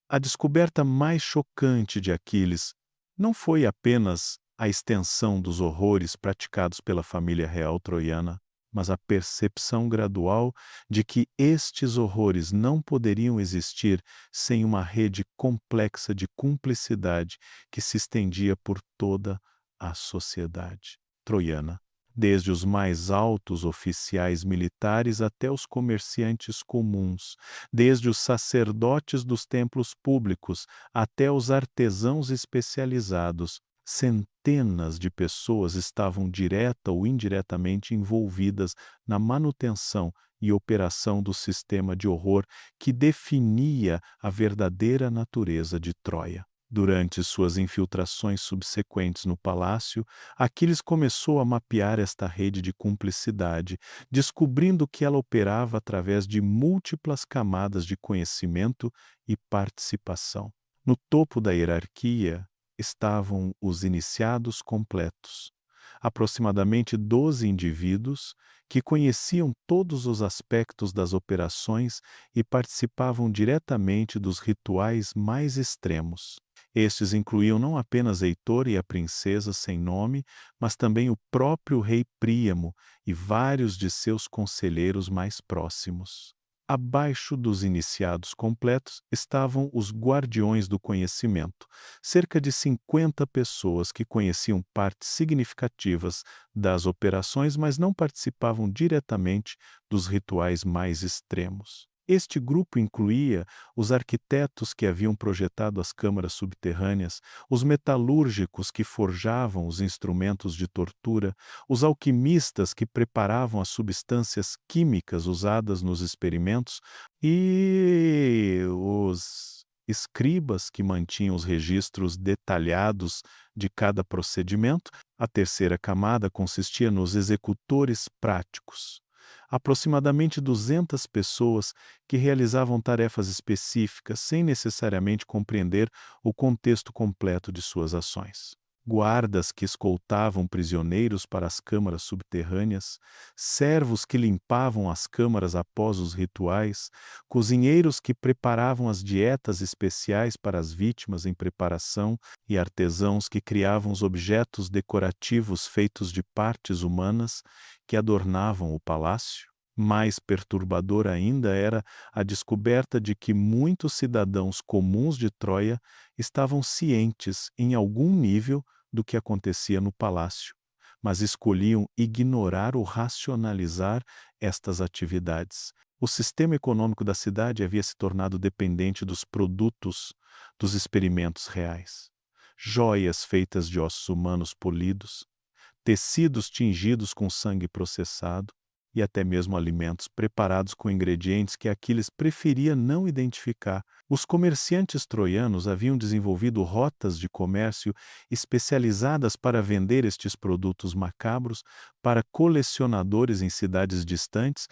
A descoberta mais chocante de Aquiles não foi apenas a extensão dos horrores praticados pela família real troiana, mas a percepção gradual de que estes horrores não poderiam existir sem uma rede complexa de cumplicidade que se estendia por toda a sociedade troiana, desde os mais altos oficiais militares até os comerciantes comuns, desde os sacerdotes dos templos públicos até os artesãos especializados. Centenas de pessoas estavam direta ou indiretamente envolvidas na manutenção e operação do sistema de horror que definia a verdadeira natureza de Troia. Durante suas infiltrações subsequentes no palácio, Aquiles começou a mapear esta rede de cumplicidade, descobrindo que ela operava através de múltiplas camadas de conhecimento e participação. No topo da hierarquia estavam os iniciados completos, aproximadamente 12 indivíduos que conheciam todos os aspectos das operações e participavam diretamente dos rituais mais extremos. Estes incluíam não apenas Heitor e a princesa sem nome, mas também o próprio rei Príamo e vários de seus conselheiros mais próximos. Abaixo dos iniciados completos estavam os guardiões do conhecimento, cerca de 50 pessoas que conheciam partes significativas das operações, mas não participavam diretamente dos rituais mais extremos. Este grupo incluía os arquitetos que haviam projetado as câmaras subterrâneas, os metalúrgicos que forjavam os instrumentos de tortura, os alquimistas que preparavam as substâncias químicas usadas nos experimentos e os escribas que mantinham os registros detalhados de cada procedimento. A terceira camada consistia nos executores práticos, aproximadamente 200 pessoas que realizavam tarefas específicas sem necessariamente compreender o contexto completo de suas ações. Guardas que escoltavam prisioneiros para as câmaras subterrâneas, servos que limpavam as câmaras após os rituais, cozinheiros que preparavam as dietas especiais para as vítimas em preparação e artesãos que criavam os objetos decorativos feitos de partes humanas que adornavam o palácio. Mais perturbador ainda era a descoberta de que muitos cidadãos comuns de Troia estavam cientes, em algum nível, do que acontecia no palácio, mas escolhiam ignorar ou racionalizar estas atividades. O sistema econômico da cidade havia se tornado dependente dos produtos dos experimentos reais. Joias feitas de ossos humanos polidos, tecidos tingidos com sangue processado e até mesmo alimentos preparados com ingredientes que Aquiles preferia não identificar. Os comerciantes troianos haviam desenvolvido rotas de comércio especializadas para vender estes produtos macabros para colecionadores em cidades distantes,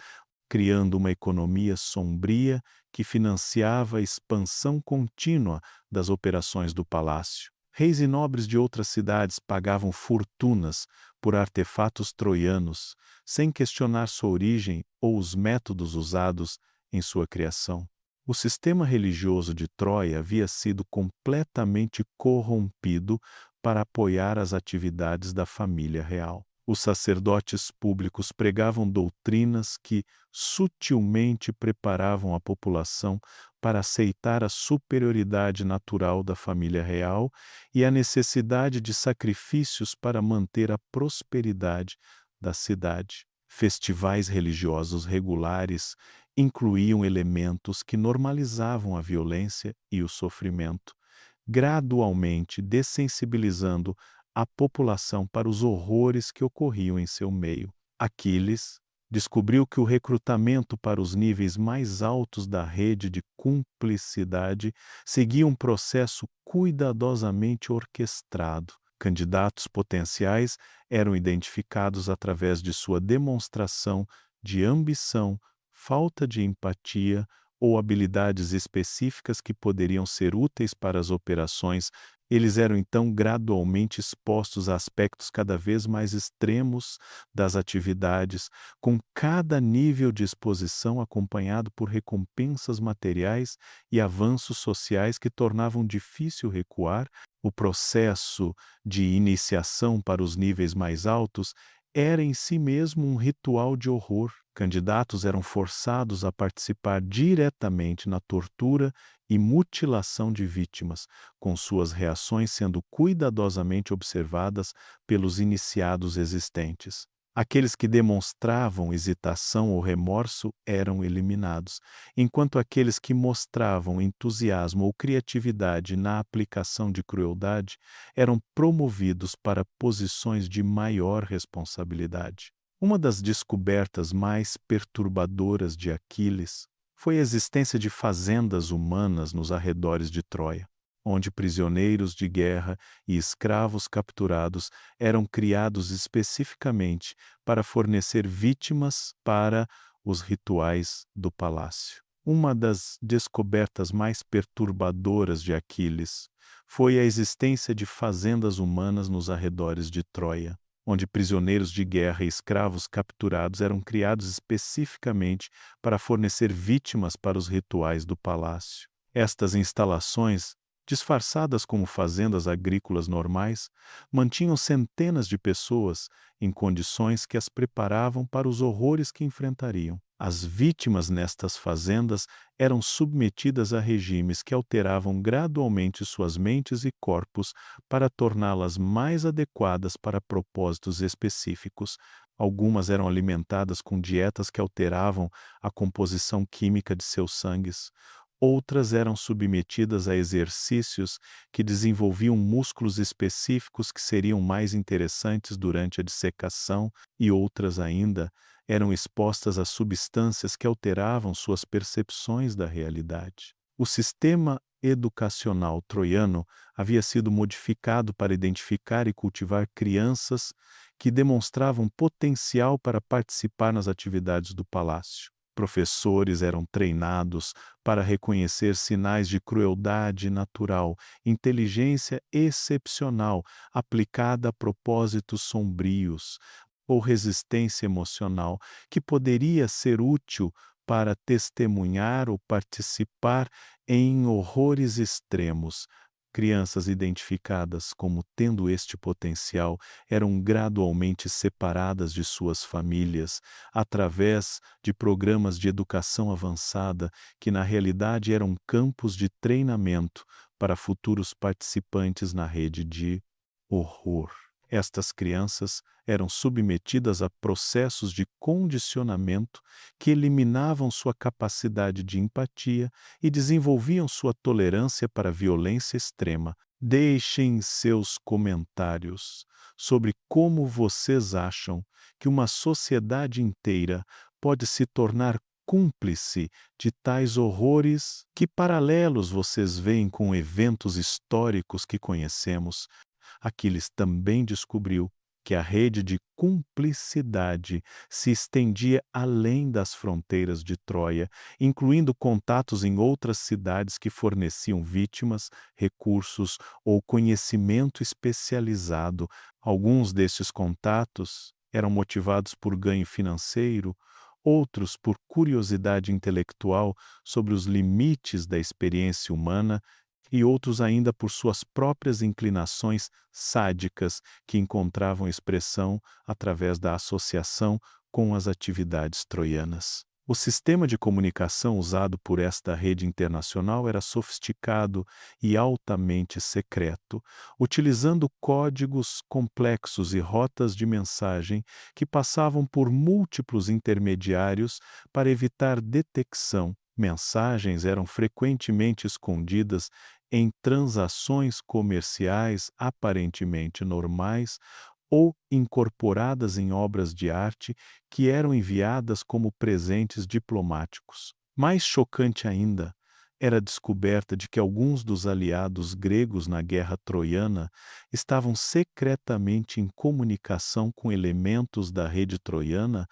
criando uma economia sombria que financiava a expansão contínua das operações do palácio. Reis e nobres de outras cidades pagavam fortunas por artefatos troianos, sem questionar sua origem ou os métodos usados em sua criação. O sistema religioso de Troia havia sido completamente corrompido para apoiar as atividades da família real. Os sacerdotes públicos pregavam doutrinas que sutilmente preparavam a população para aceitar a superioridade natural da família real e a necessidade de sacrifícios para manter a prosperidade da cidade. Festivais religiosos regulares incluíam elementos que normalizavam a violência e o sofrimento, gradualmente dessensibilizando a população para os horrores que ocorriam em seu meio. Aquiles descobriu que o recrutamento para os níveis mais altos da rede de cumplicidade seguia um processo cuidadosamente orquestrado. Candidatos potenciais eram identificados através de sua demonstração de ambição, falta de empatia ou habilidades específicas que poderiam ser úteis para as operações. Eles eram então gradualmente expostos a aspectos cada vez mais extremos das atividades, com cada nível de exposição acompanhado por recompensas materiais e avanços sociais que tornavam difícil recuar. O processo de iniciação para os níveis mais altos era em si mesmo um ritual de horror. Candidatos eram forçados a participar diretamente na tortura e mutilação de vítimas, com suas reações sendo cuidadosamente observadas pelos iniciados existentes. Aqueles que demonstravam hesitação ou remorso eram eliminados, enquanto aqueles que mostravam entusiasmo ou criatividade na aplicação de crueldade eram promovidos para posições de maior responsabilidade. Uma das descobertas mais perturbadoras de Aquiles foi a existência de fazendas humanas nos arredores de Troia, onde prisioneiros de guerra e escravos capturados eram criados especificamente para fornecer vítimas para os rituais do palácio. Uma das descobertas mais perturbadoras de Aquiles foi a existência de fazendas humanas nos arredores de Troia, onde prisioneiros de guerra e escravos capturados eram criados especificamente para fornecer vítimas para os rituais do palácio. Estas instalações, disfarçadas como fazendas agrícolas normais, mantinham centenas de pessoas em condições que as preparavam para os horrores que enfrentariam. As vítimas nestas fazendas eram submetidas a regimes que alteravam gradualmente suas mentes e corpos para torná-las mais adequadas para propósitos específicos. Algumas eram alimentadas com dietas que alteravam a composição química de seus sangues. Outras eram submetidas a exercícios que desenvolviam músculos específicos que seriam mais interessantes durante a dissecação, e outras ainda eram expostas a substâncias que alteravam suas percepções da realidade. O sistema educacional troiano havia sido modificado para identificar e cultivar crianças que demonstravam potencial para participar nas atividades do palácio. Professores eram treinados para reconhecer sinais de crueldade natural, inteligência excepcional aplicada a propósitos sombrios, ou resistência emocional, que poderia ser útil para testemunhar ou participar em horrores extremos. Crianças identificadas como tendo este potencial eram gradualmente separadas de suas famílias através de programas de educação avançada que na realidade eram campos de treinamento para futuros participantes na rede de horror. Estas crianças eram submetidas a processos de condicionamento que eliminavam sua capacidade de empatia e desenvolviam sua tolerância para a violência extrema. Deixem seus comentários sobre como vocês acham que uma sociedade inteira pode se tornar cúmplice de tais horrores. Que paralelos vocês veem com eventos históricos que conhecemos? Aquiles também descobriu que a rede de cumplicidade se estendia além das fronteiras de Troia, incluindo contatos em outras cidades que forneciam vítimas, recursos ou conhecimento especializado. Alguns desses contatos eram motivados por ganho financeiro, outros por curiosidade intelectual sobre os limites da experiência humana e outros ainda por suas próprias inclinações sádicas que encontravam expressão através da associação com as atividades troianas. O sistema de comunicação usado por esta rede internacional era sofisticado e altamente secreto, utilizando códigos complexos e rotas de mensagem que passavam por múltiplos intermediários para evitar detecção. Mensagens eram frequentemente escondidas em transações comerciais aparentemente normais ou incorporadas em obras de arte que eram enviadas como presentes diplomáticos. Mais chocante ainda era a descoberta de que alguns dos aliados gregos na guerra troiana estavam secretamente em comunicação com elementos da rede troiana,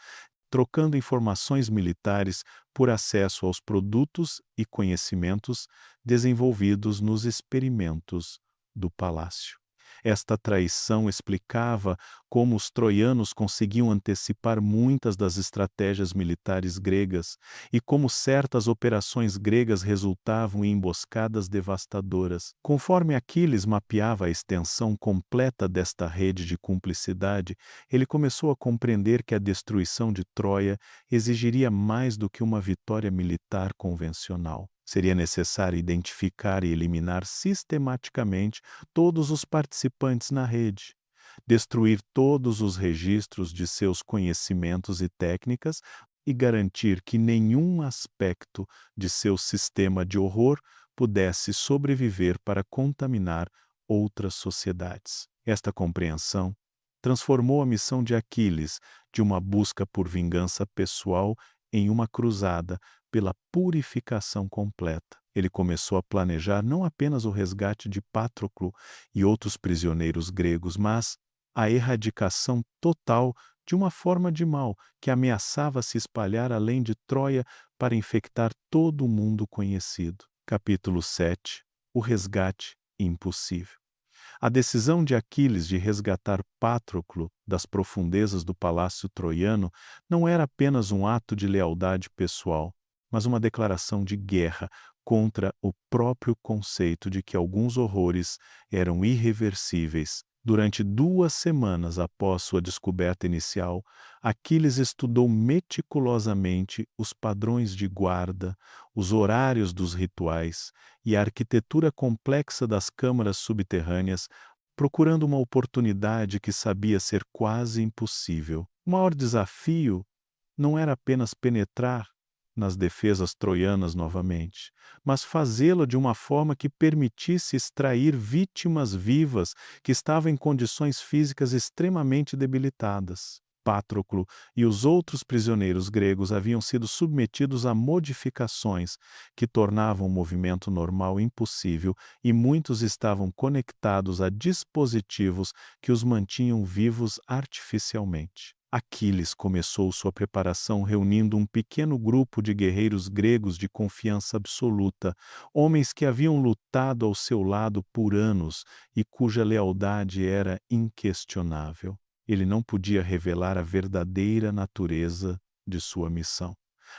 trocando informações militares por acesso aos produtos e conhecimentos desenvolvidos nos experimentos do palácio. Esta traição explicava como os troianos conseguiam antecipar muitas das estratégias militares gregas e como certas operações gregas resultavam em emboscadas devastadoras. Conforme Aquiles mapeava a extensão completa desta rede de cumplicidade, ele começou a compreender que a destruição de Troia exigiria mais do que uma vitória militar convencional. Seria necessário identificar e eliminar sistematicamente todos os participantes na rede, destruir todos os registros de seus conhecimentos e técnicas e garantir que nenhum aspecto de seu sistema de horror pudesse sobreviver para contaminar outras sociedades. Esta compreensão transformou a missão de Aquiles de uma busca por vingança pessoal em uma cruzada pela purificação completa. Ele começou a planejar não apenas o resgate de Patroclo e outros prisioneiros gregos, mas a erradicação total de uma forma de mal que ameaçava se espalhar além de Troia para infectar todo o mundo conhecido. Capítulo 7. O resgate impossível. A decisão de Aquiles de resgatar Patroclo das profundezas do palácio troiano não era apenas um ato de lealdade pessoal, mas uma declaração de guerra contra o próprio conceito de que alguns horrores eram irreversíveis. Durante 2 semanas após sua descoberta inicial, Aquiles estudou meticulosamente os padrões de guarda, os horários dos rituais e a arquitetura complexa das câmaras subterrâneas, procurando uma oportunidade que sabia ser quase impossível. O maior desafio não era apenas penetrar nas defesas troianas novamente, mas fazê-lo de uma forma que permitisse extrair vítimas vivas que estavam em condições físicas extremamente debilitadas. Patroclo e os outros prisioneiros gregos haviam sido submetidos a modificações que tornavam o movimento normal impossível e muitos estavam conectados a dispositivos que os mantinham vivos artificialmente. Aquiles começou sua preparação reunindo um pequeno grupo de guerreiros gregos de confiança absoluta, homens que haviam lutado ao seu lado por anos e cuja lealdade era inquestionável. Ele não podia revelar a verdadeira natureza de sua missão.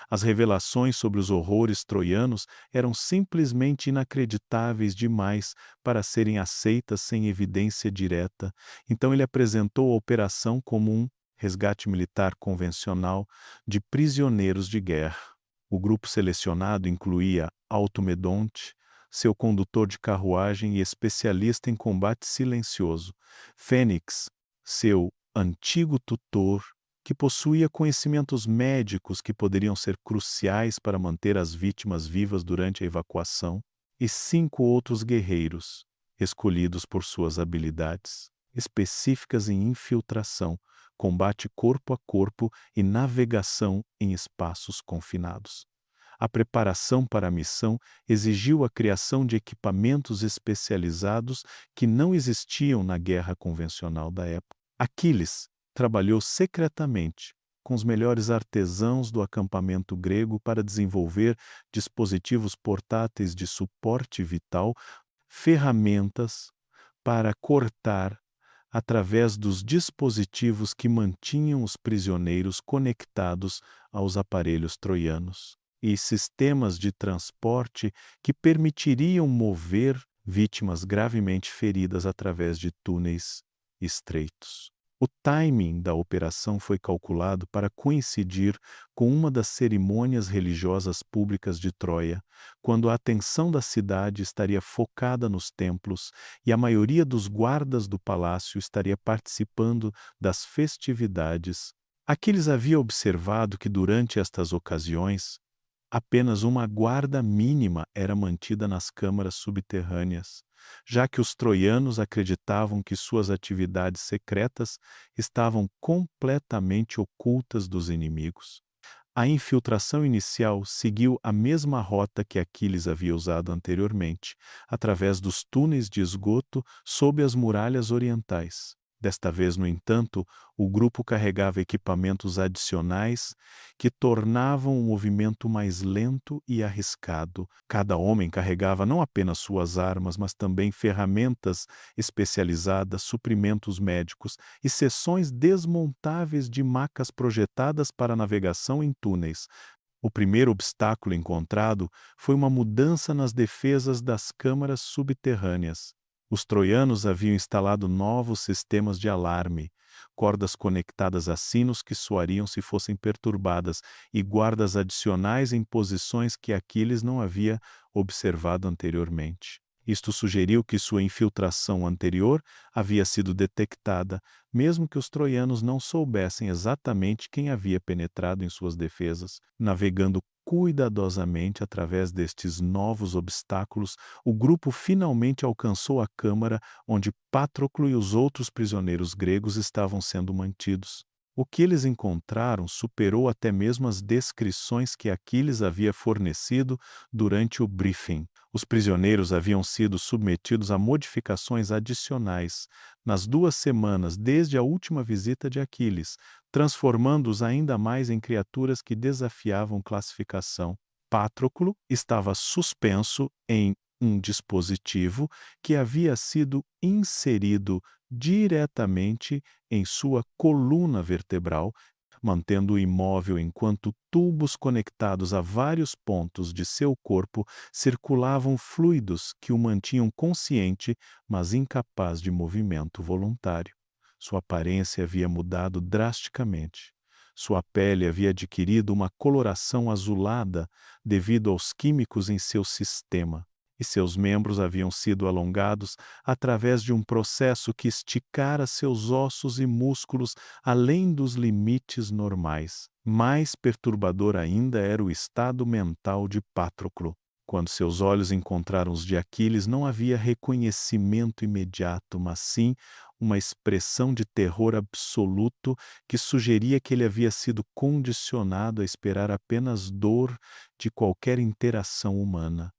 As revelações sobre os horrores troianos eram simplesmente inacreditáveis demais para serem aceitas sem evidência direta, então ele apresentou a operação como um resgate militar convencional de prisioneiros de guerra. O grupo selecionado incluía Automedonte, seu condutor de carruagem e especialista em combate silencioso, Fênix, seu antigo tutor, que possuía conhecimentos médicos que poderiam ser cruciais para manter as vítimas vivas durante a evacuação, e 5 outros guerreiros, escolhidos por suas habilidades específicas em infiltração, combate corpo a corpo e navegação em espaços confinados. A preparação para a missão exigiu a criação de equipamentos especializados que não existiam na guerra convencional da época. Aquiles trabalhou secretamente com os melhores artesãos do acampamento grego para desenvolver dispositivos portáteis de suporte vital, ferramentas para cortar através dos dispositivos que mantinham os prisioneiros conectados aos aparelhos troianos, e sistemas de transporte que permitiriam mover vítimas gravemente feridas através de túneis estreitos. O timing da operação foi calculado para coincidir com uma das cerimônias religiosas públicas de Troia, quando a atenção da cidade estaria focada nos templos e a maioria dos guardas do palácio estaria participando das festividades. Aquiles havia observado que durante estas ocasiões, apenas uma guarda mínima era mantida nas câmaras subterrâneas, já que os troianos acreditavam que suas atividades secretas estavam completamente ocultas dos inimigos. A infiltração inicial seguiu a mesma rota que Aquiles havia usado anteriormente, através dos túneis de esgoto sob as muralhas orientais. Desta vez, no entanto, o grupo carregava equipamentos adicionais que tornavam o movimento mais lento e arriscado. Cada homem carregava não apenas suas armas, mas também ferramentas especializadas, suprimentos médicos e seções desmontáveis de macas projetadas para navegação em túneis. O primeiro obstáculo encontrado foi uma mudança nas defesas das câmaras subterrâneas. Os troianos haviam instalado novos sistemas de alarme, cordas conectadas a sinos que soariam se fossem perturbadas e guardas adicionais em posições que Aquiles não havia observado anteriormente. Isto sugeriu que sua infiltração anterior havia sido detectada, mesmo que os troianos não soubessem exatamente quem havia penetrado em suas defesas. Navegando cuidadosamente através destes novos obstáculos, o grupo finalmente alcançou a câmara onde Patroclo e os outros prisioneiros gregos estavam sendo mantidos. O que eles encontraram superou até mesmo as descrições que Aquiles havia fornecido durante o briefing. Os prisioneiros haviam sido submetidos a modificações adicionais nas 2 semanas desde a última visita de Aquiles, transformando-os ainda mais em criaturas que desafiavam classificação. Patroclo estava suspenso em um dispositivo que havia sido inserido diretamente em sua coluna vertebral, mantendo-o imóvel enquanto tubos conectados a vários pontos de seu corpo circulavam fluidos que o mantinham consciente, mas incapaz de movimento voluntário. Sua aparência havia mudado drasticamente. Sua pele havia adquirido uma coloração azulada devido aos químicos em seu sistema, e seus membros haviam sido alongados através de um processo que esticara seus ossos e músculos além dos limites normais. Mais perturbador ainda era o estado mental de Patroclo. Quando seus olhos encontraram os de Aquiles, não havia reconhecimento imediato, mas sim uma expressão de terror absoluto que sugeria que ele havia sido condicionado a esperar apenas dor de qualquer interação humana.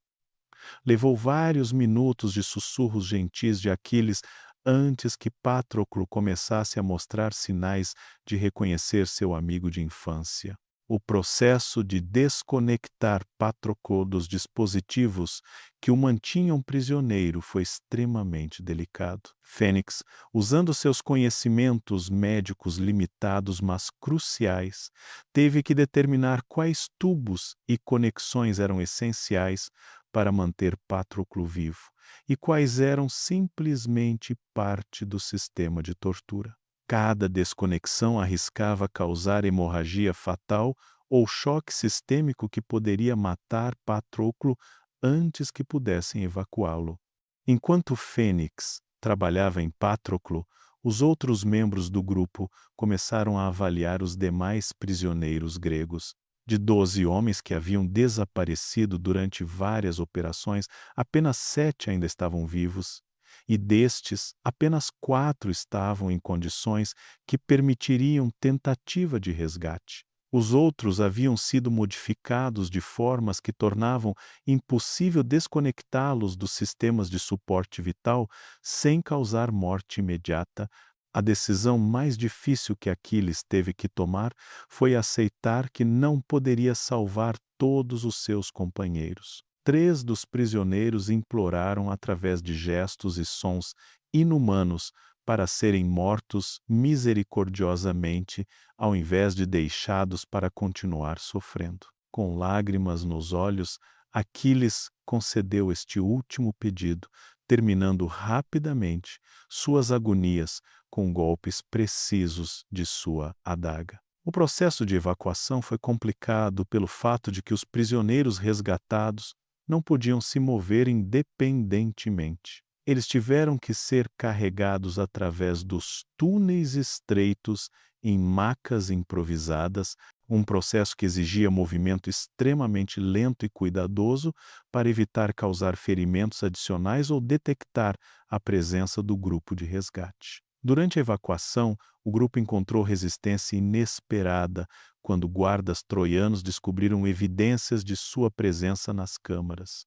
Levou vários minutos de sussurros gentis de Aquiles antes que Patroclo começasse a mostrar sinais de reconhecer seu amigo de infância. O processo de desconectar Patroclo dos dispositivos que o mantinham prisioneiro foi extremamente delicado. Fênix, usando seus conhecimentos médicos limitados, mas cruciais, teve que determinar quais tubos e conexões eram essenciais para manter Patroclo vivo e quais eram simplesmente parte do sistema de tortura. Cada desconexão arriscava causar hemorragia fatal ou choque sistêmico que poderia matar Patroclo antes que pudessem evacuá-lo. Enquanto Fênix trabalhava em Patroclo, os outros membros do grupo começaram a avaliar os demais prisioneiros gregos. De 12 homens que haviam desaparecido durante várias operações, apenas 7 ainda estavam vivos. e destes, apenas 4 estavam em condições que permitiriam tentativa de resgate. Os outros haviam sido modificados de formas que tornavam impossível desconectá-los dos sistemas de suporte vital sem causar morte imediata. A decisão mais difícil que Aquiles teve que tomar foi aceitar que não poderia salvar todos os seus companheiros. 3 dos prisioneiros imploraram através de gestos e sons inumanos para serem mortos misericordiosamente, ao invés de deixados para continuar sofrendo. Com lágrimas nos olhos, Aquiles concedeu este último pedido, terminando rapidamente suas agonias com golpes precisos de sua adaga. O processo de evacuação foi complicado pelo fato de que os prisioneiros resgatados não podiam se mover independentemente. Eles tiveram que ser carregados através dos túneis estreitos em macas improvisadas, um processo que exigia movimento extremamente lento e cuidadoso para evitar causar ferimentos adicionais ou detectar a presença do grupo de resgate. Durante a evacuação, o grupo encontrou resistência inesperada quando guardas troianos descobriram evidências de sua presença nas câmaras.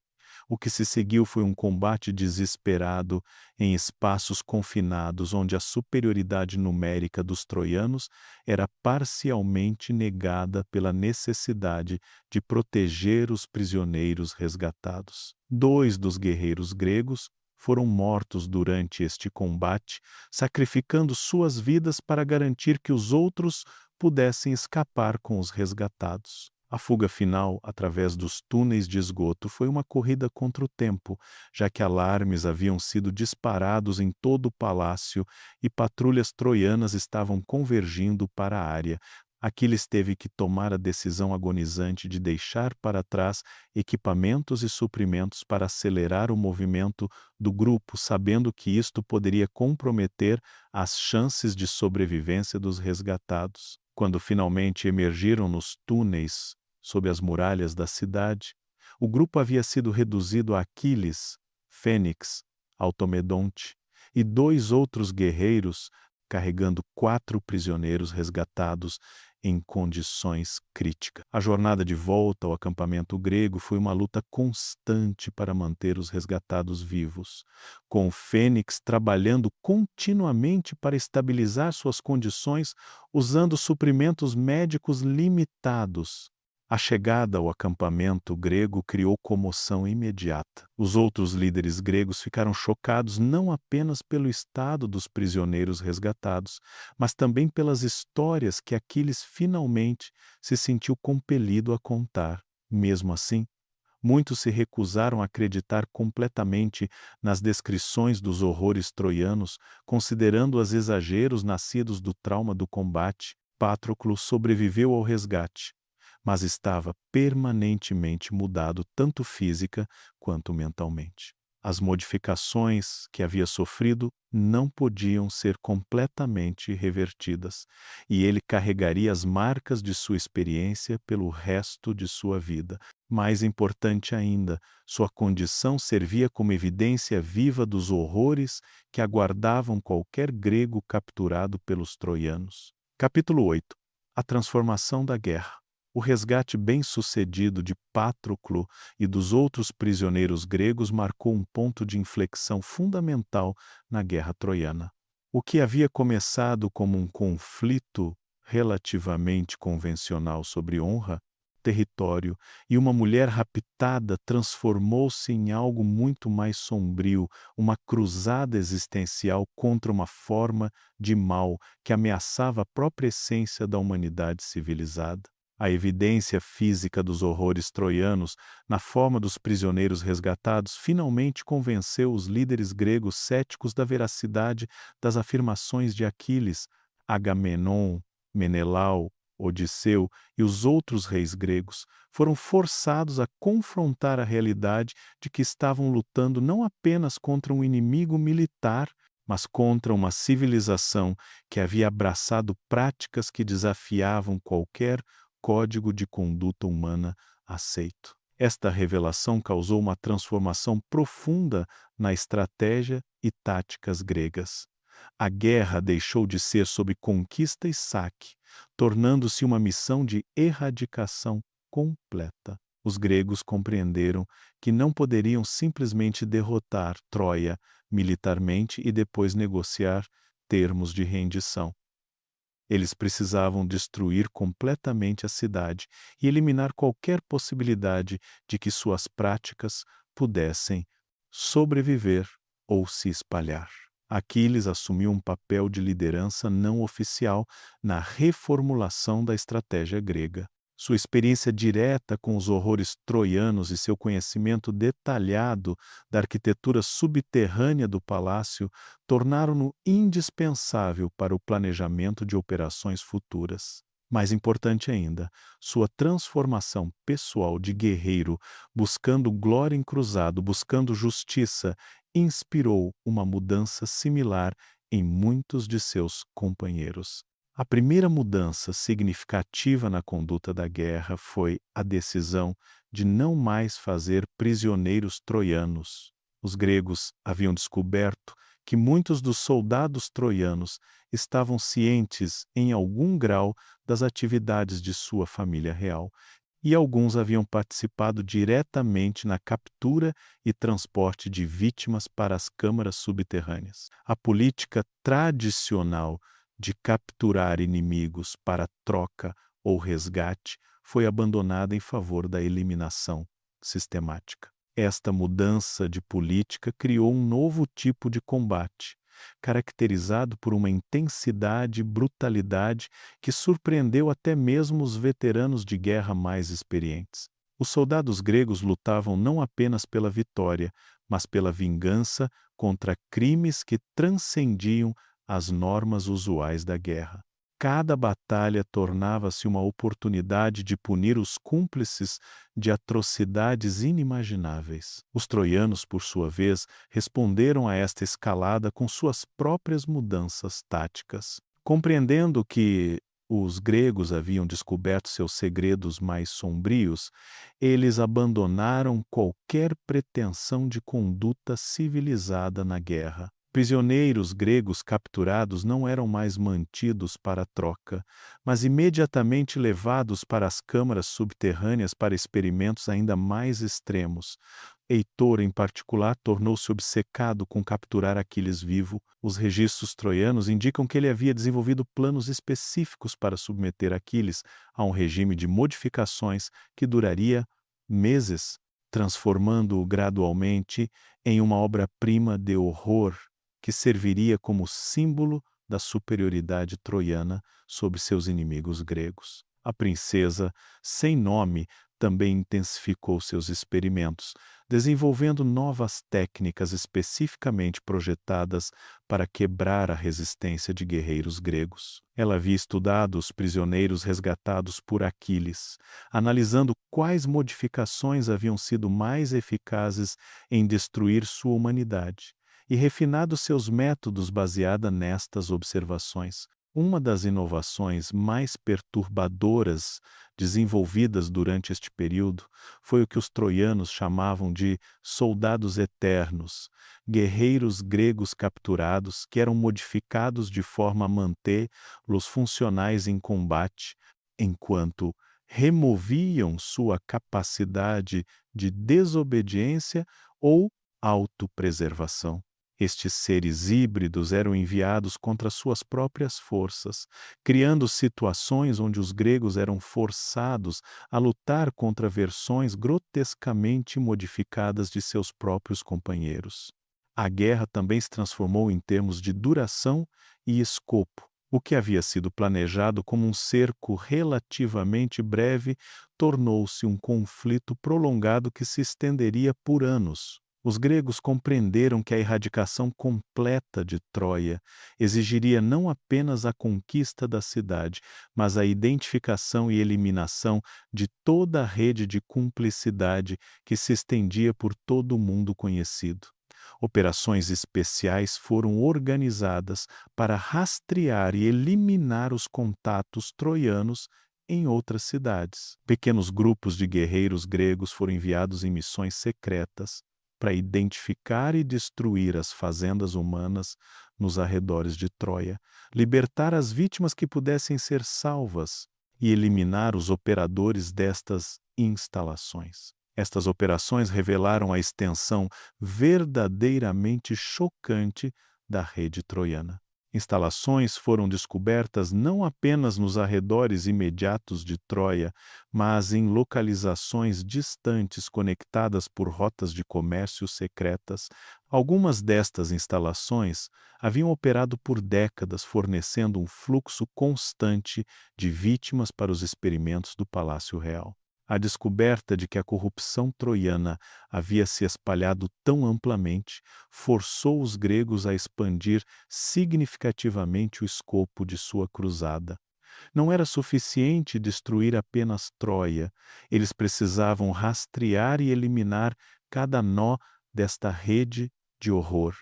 O que se seguiu foi um combate desesperado em espaços confinados, onde a superioridade numérica dos troianos era parcialmente negada pela necessidade de proteger os prisioneiros resgatados. 2 dos guerreiros gregos foram mortos durante este combate, sacrificando suas vidas para garantir que os outros pudessem escapar com os resgatados. A fuga final, através dos túneis de esgoto, foi uma corrida contra o tempo, já que alarmes haviam sido disparados em todo o palácio e patrulhas troianas estavam convergindo para a área. Aquiles teve que tomar a decisão agonizante de deixar para trás equipamentos e suprimentos para acelerar o movimento do grupo, sabendo que isto poderia comprometer as chances de sobrevivência dos resgatados. Quando finalmente emergiram nos túneis sob as muralhas da cidade, o grupo havia sido reduzido a Aquiles, Fênix, Automedonte e 2 outros guerreiros, carregando 4 prisioneiros resgatados em condições críticas. A jornada de volta ao acampamento grego foi uma luta constante para manter os resgatados vivos, com o Fênix trabalhando continuamente para estabilizar suas condições usando suprimentos médicos limitados. A chegada ao acampamento grego criou comoção imediata. Os outros líderes gregos ficaram chocados não apenas pelo estado dos prisioneiros resgatados, mas também pelas histórias que Aquiles finalmente se sentiu compelido a contar. Mesmo assim, muitos se recusaram a acreditar completamente nas descrições dos horrores troianos, considerando-as exageros nascidos do trauma do combate. Patroclo sobreviveu ao resgate, mas estava permanentemente mudado tanto física quanto mentalmente. As modificações que havia sofrido não podiam ser completamente revertidas, e ele carregaria as marcas de sua experiência pelo resto de sua vida. Mais importante ainda, sua condição servia como evidência viva dos horrores que aguardavam qualquer grego capturado pelos troianos. Capítulo 8. A transformação da guerra. O resgate bem-sucedido de Patroclo e dos outros prisioneiros gregos marcou um ponto de inflexão fundamental na guerra troiana. O que havia começado como um conflito relativamente convencional sobre honra, território e uma mulher raptada transformou-se em algo muito mais sombrio, uma cruzada existencial contra uma forma de mal que ameaçava a própria essência da humanidade civilizada. A evidência física dos horrores troianos, na forma dos prisioneiros resgatados, finalmente convenceu os líderes gregos céticos da veracidade das afirmações de Aquiles. Agamenon, Menelau, Odisseu e os outros reis gregos foram forçados a confrontar a realidade de que estavam lutando não apenas contra um inimigo militar, mas contra uma civilização que havia abraçado práticas que desafiavam qualquer código de conduta humana aceito. Esta revelação causou uma transformação profunda na estratégia e táticas gregas. A guerra deixou de ser sobre conquista e saque, tornando-se uma missão de erradicação completa. Os gregos compreenderam que não poderiam simplesmente derrotar Troia militarmente e depois negociar termos de rendição. Eles precisavam destruir completamente a cidade e eliminar qualquer possibilidade de que suas práticas pudessem sobreviver ou se espalhar. Aquiles assumiu um papel de liderança não oficial na reformulação da estratégia grega. Sua experiência direta com os horrores troianos e seu conhecimento detalhado da arquitetura subterrânea do palácio tornaram-no indispensável para o planejamento de operações futuras. Mais importante ainda, sua transformação pessoal de guerreiro, buscando glória em cruzado, buscando justiça, inspirou uma mudança similar em muitos de seus companheiros. A primeira mudança significativa na conduta da guerra foi a decisão de não mais fazer prisioneiros troianos. Os gregos haviam descoberto que muitos dos soldados troianos estavam cientes, em algum grau, das atividades de sua família real, e alguns haviam participado diretamente na captura e transporte de vítimas para as câmaras subterrâneas. A política tradicional de capturar inimigos para troca ou resgate foi abandonada em favor da eliminação sistemática. Esta mudança de política criou um novo tipo de combate, caracterizado por uma intensidade e brutalidade que surpreendeu até mesmo os veteranos de guerra mais experientes. Os soldados gregos lutavam não apenas pela vitória, mas pela vingança contra crimes que transcendiam as normas usuais da guerra. Cada batalha tornava-se uma oportunidade de punir os cúmplices de atrocidades inimagináveis. Os troianos, por sua vez, responderam a esta escalada com suas próprias mudanças táticas. Compreendendo que os gregos haviam descoberto seus segredos mais sombrios, eles abandonaram qualquer pretensão de conduta civilizada na guerra. Prisioneiros gregos capturados não eram mais mantidos para troca, mas imediatamente levados para as câmaras subterrâneas para experimentos ainda mais extremos. Heitor, em particular, tornou-se obcecado com capturar Aquiles vivo. Os registros troianos indicam que ele havia desenvolvido planos específicos para submeter Aquiles a um regime de modificações que duraria meses, transformando-o gradualmente em uma obra-prima de horror que serviria como símbolo da superioridade troiana sobre seus inimigos gregos. A princesa, sem nome, também intensificou seus experimentos, desenvolvendo novas técnicas especificamente projetadas para quebrar a resistência de guerreiros gregos. Ela havia estudado os prisioneiros resgatados por Aquiles, analisando quais modificações haviam sido mais eficazes em destruir sua humanidade, e refinado seus métodos baseada nestas observações. Uma das inovações mais perturbadoras desenvolvidas durante este período foi o que os troianos chamavam de soldados eternos, guerreiros gregos capturados que eram modificados de forma a mantê-los funcionais em combate, enquanto removiam sua capacidade de desobediência ou autopreservação. Estes seres híbridos eram enviados contra suas próprias forças, criando situações onde os gregos eram forçados a lutar contra versões grotescamente modificadas de seus próprios companheiros. A guerra também se transformou em termos de duração e escopo. O que havia sido planejado como um cerco relativamente breve tornou-se um conflito prolongado que se estenderia por anos. Os gregos compreenderam que a erradicação completa de Troia exigiria não apenas a conquista da cidade, mas a identificação e eliminação de toda a rede de cumplicidade que se estendia por todo o mundo conhecido. Operações especiais foram organizadas para rastrear e eliminar os contatos troianos em outras cidades. Pequenos grupos de guerreiros gregos foram enviados em missões secretas para identificar e destruir as fazendas humanas nos arredores de Troia, libertar as vítimas que pudessem ser salvas e eliminar os operadores destas instalações. Estas operações revelaram a extensão verdadeiramente chocante da rede troiana. Instalações foram descobertas não apenas nos arredores imediatos de Troia, mas em localizações distantes conectadas por rotas de comércio secretas. Algumas destas instalações haviam operado por décadas, fornecendo um fluxo constante de vítimas para os experimentos do Palácio Real. A descoberta de que a corrupção troiana havia se espalhado tão amplamente forçou os gregos a expandir significativamente o escopo de sua cruzada. Não era suficiente destruir apenas Troia, eles precisavam rastrear e eliminar cada nó desta rede de horror.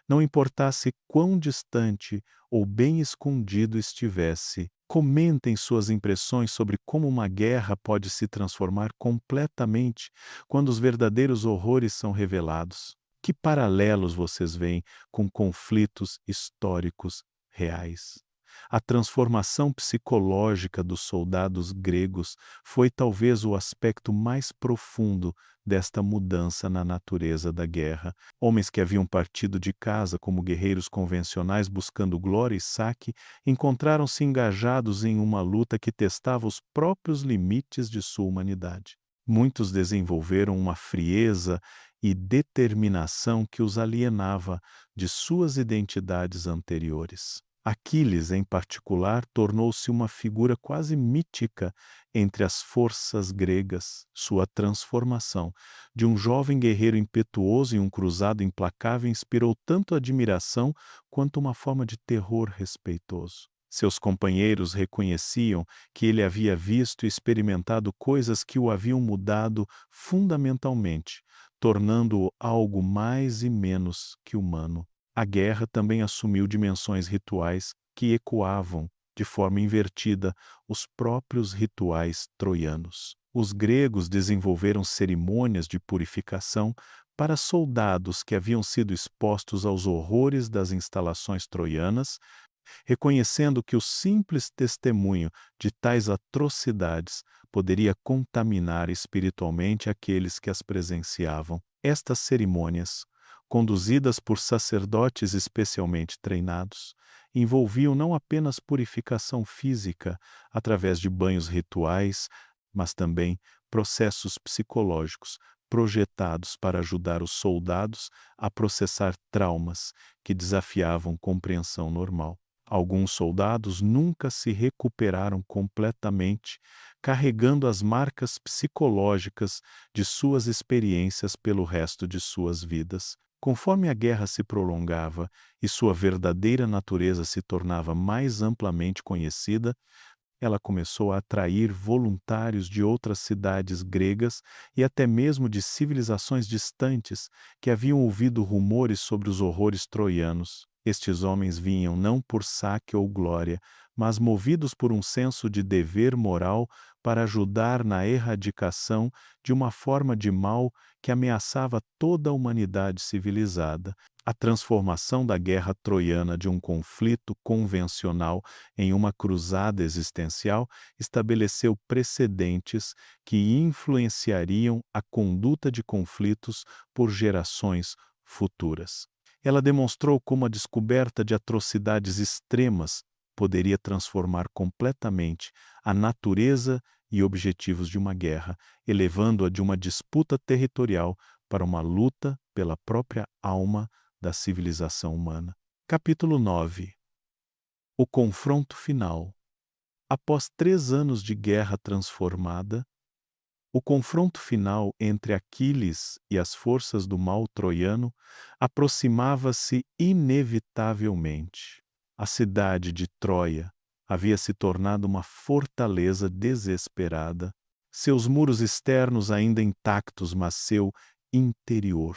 Não importasse quão distante ou bem escondido estivesse. Comentem suas impressões sobre como uma guerra pode se transformar completamente quando os verdadeiros horrores são revelados. Que paralelos vocês veem com conflitos históricos reais? A transformação psicológica dos soldados gregos foi talvez o aspecto mais profundo desta mudança na natureza da guerra. Homens que haviam partido de casa como guerreiros convencionais buscando glória e saque, encontraram-se engajados em uma luta que testava os próprios limites de sua humanidade. Muitos desenvolveram uma frieza e determinação que os alienava de suas identidades anteriores. Aquiles, em particular, tornou-se uma figura quase mítica entre as forças gregas. Sua transformação de um jovem guerreiro impetuoso em um cruzado implacável inspirou tanto admiração quanto uma forma de terror respeitoso. Seus companheiros reconheciam que ele havia visto e experimentado coisas que o haviam mudado fundamentalmente, tornando-o algo mais e menos que humano. A guerra também assumiu dimensões rituais que ecoavam, de forma invertida, os próprios rituais troianos. Os gregos desenvolveram cerimônias de purificação para soldados que haviam sido expostos aos horrores das instalações troianas, reconhecendo que o simples testemunho de tais atrocidades poderia contaminar espiritualmente aqueles que as presenciavam. Estas cerimônias, conduzidas por sacerdotes especialmente treinados, envolviam não apenas purificação física através de banhos rituais, mas também processos psicológicos projetados para ajudar os soldados a processar traumas que desafiavam compreensão normal. Alguns soldados nunca se recuperaram completamente, carregando as marcas psicológicas de suas experiências pelo resto de suas vidas. Conforme a guerra se prolongava e sua verdadeira natureza se tornava mais amplamente conhecida, ela começou a atrair voluntários de outras cidades gregas e até mesmo de civilizações distantes que haviam ouvido rumores sobre os horrores troianos. Estes homens vinham não por saque ou glória, mas movidos por um senso de dever moral para ajudar na erradicação de uma forma de mal que ameaçava toda a humanidade civilizada. A transformação da guerra troiana de um conflito convencional em uma cruzada existencial estabeleceu precedentes que influenciariam a conduta de conflitos por gerações futuras. Ela demonstrou como a descoberta de atrocidades extremas poderia transformar completamente a natureza e objetivos de uma guerra, elevando-a de uma disputa territorial para uma luta pela própria alma da civilização humana. Capítulo 9. O confronto final. Após 3 anos de guerra transformada, o confronto final entre Aquiles e as forças do mal troiano aproximava-se inevitavelmente. A cidade de Troia havia se tornado uma fortaleza desesperada, seus muros externos ainda intactos, mas seu interior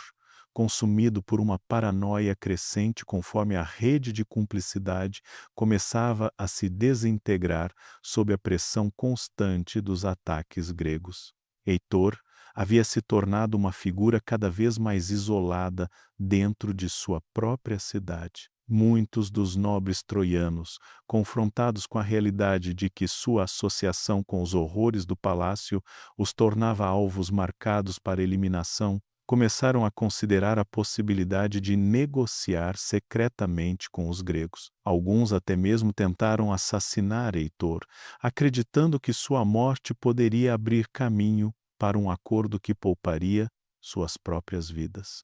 consumido por uma paranoia crescente conforme a rede de cumplicidade começava a se desintegrar sob a pressão constante dos ataques gregos. Heitor havia se tornado uma figura cada vez mais isolada dentro de sua própria cidade. Muitos dos nobres troianos, confrontados com a realidade de que sua associação com os horrores do palácio os tornava alvos marcados para eliminação, começaram a considerar a possibilidade de negociar secretamente com os gregos. Alguns até mesmo tentaram assassinar Heitor, acreditando que sua morte poderia abrir caminho para um acordo que pouparia suas próprias vidas.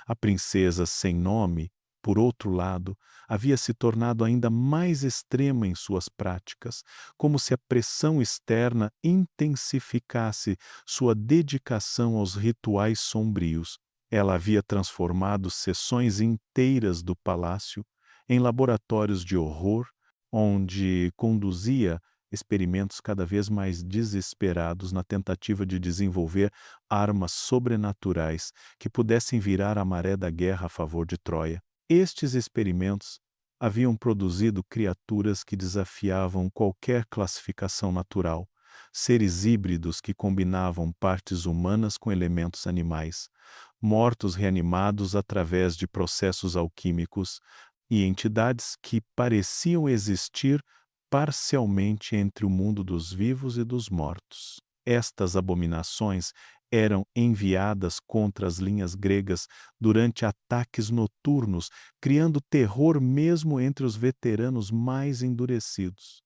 A princesa sem nome, por outro lado, havia se tornado ainda mais extrema em suas práticas, como se a pressão externa intensificasse sua dedicação aos rituais sombrios. Ela havia transformado seções inteiras do palácio em laboratórios de horror, onde conduzia experimentos cada vez mais desesperados na tentativa de desenvolver armas sobrenaturais que pudessem virar a maré da guerra a favor de Troia. Estes experimentos haviam produzido criaturas que desafiavam qualquer classificação natural, seres híbridos que combinavam partes humanas com elementos animais, mortos reanimados através de processos alquímicos e entidades que pareciam existir parcialmente entre o mundo dos vivos e dos mortos. Estas abominações eram enviadas contra as linhas gregas durante ataques noturnos, criando terror mesmo entre os veteranos mais endurecidos.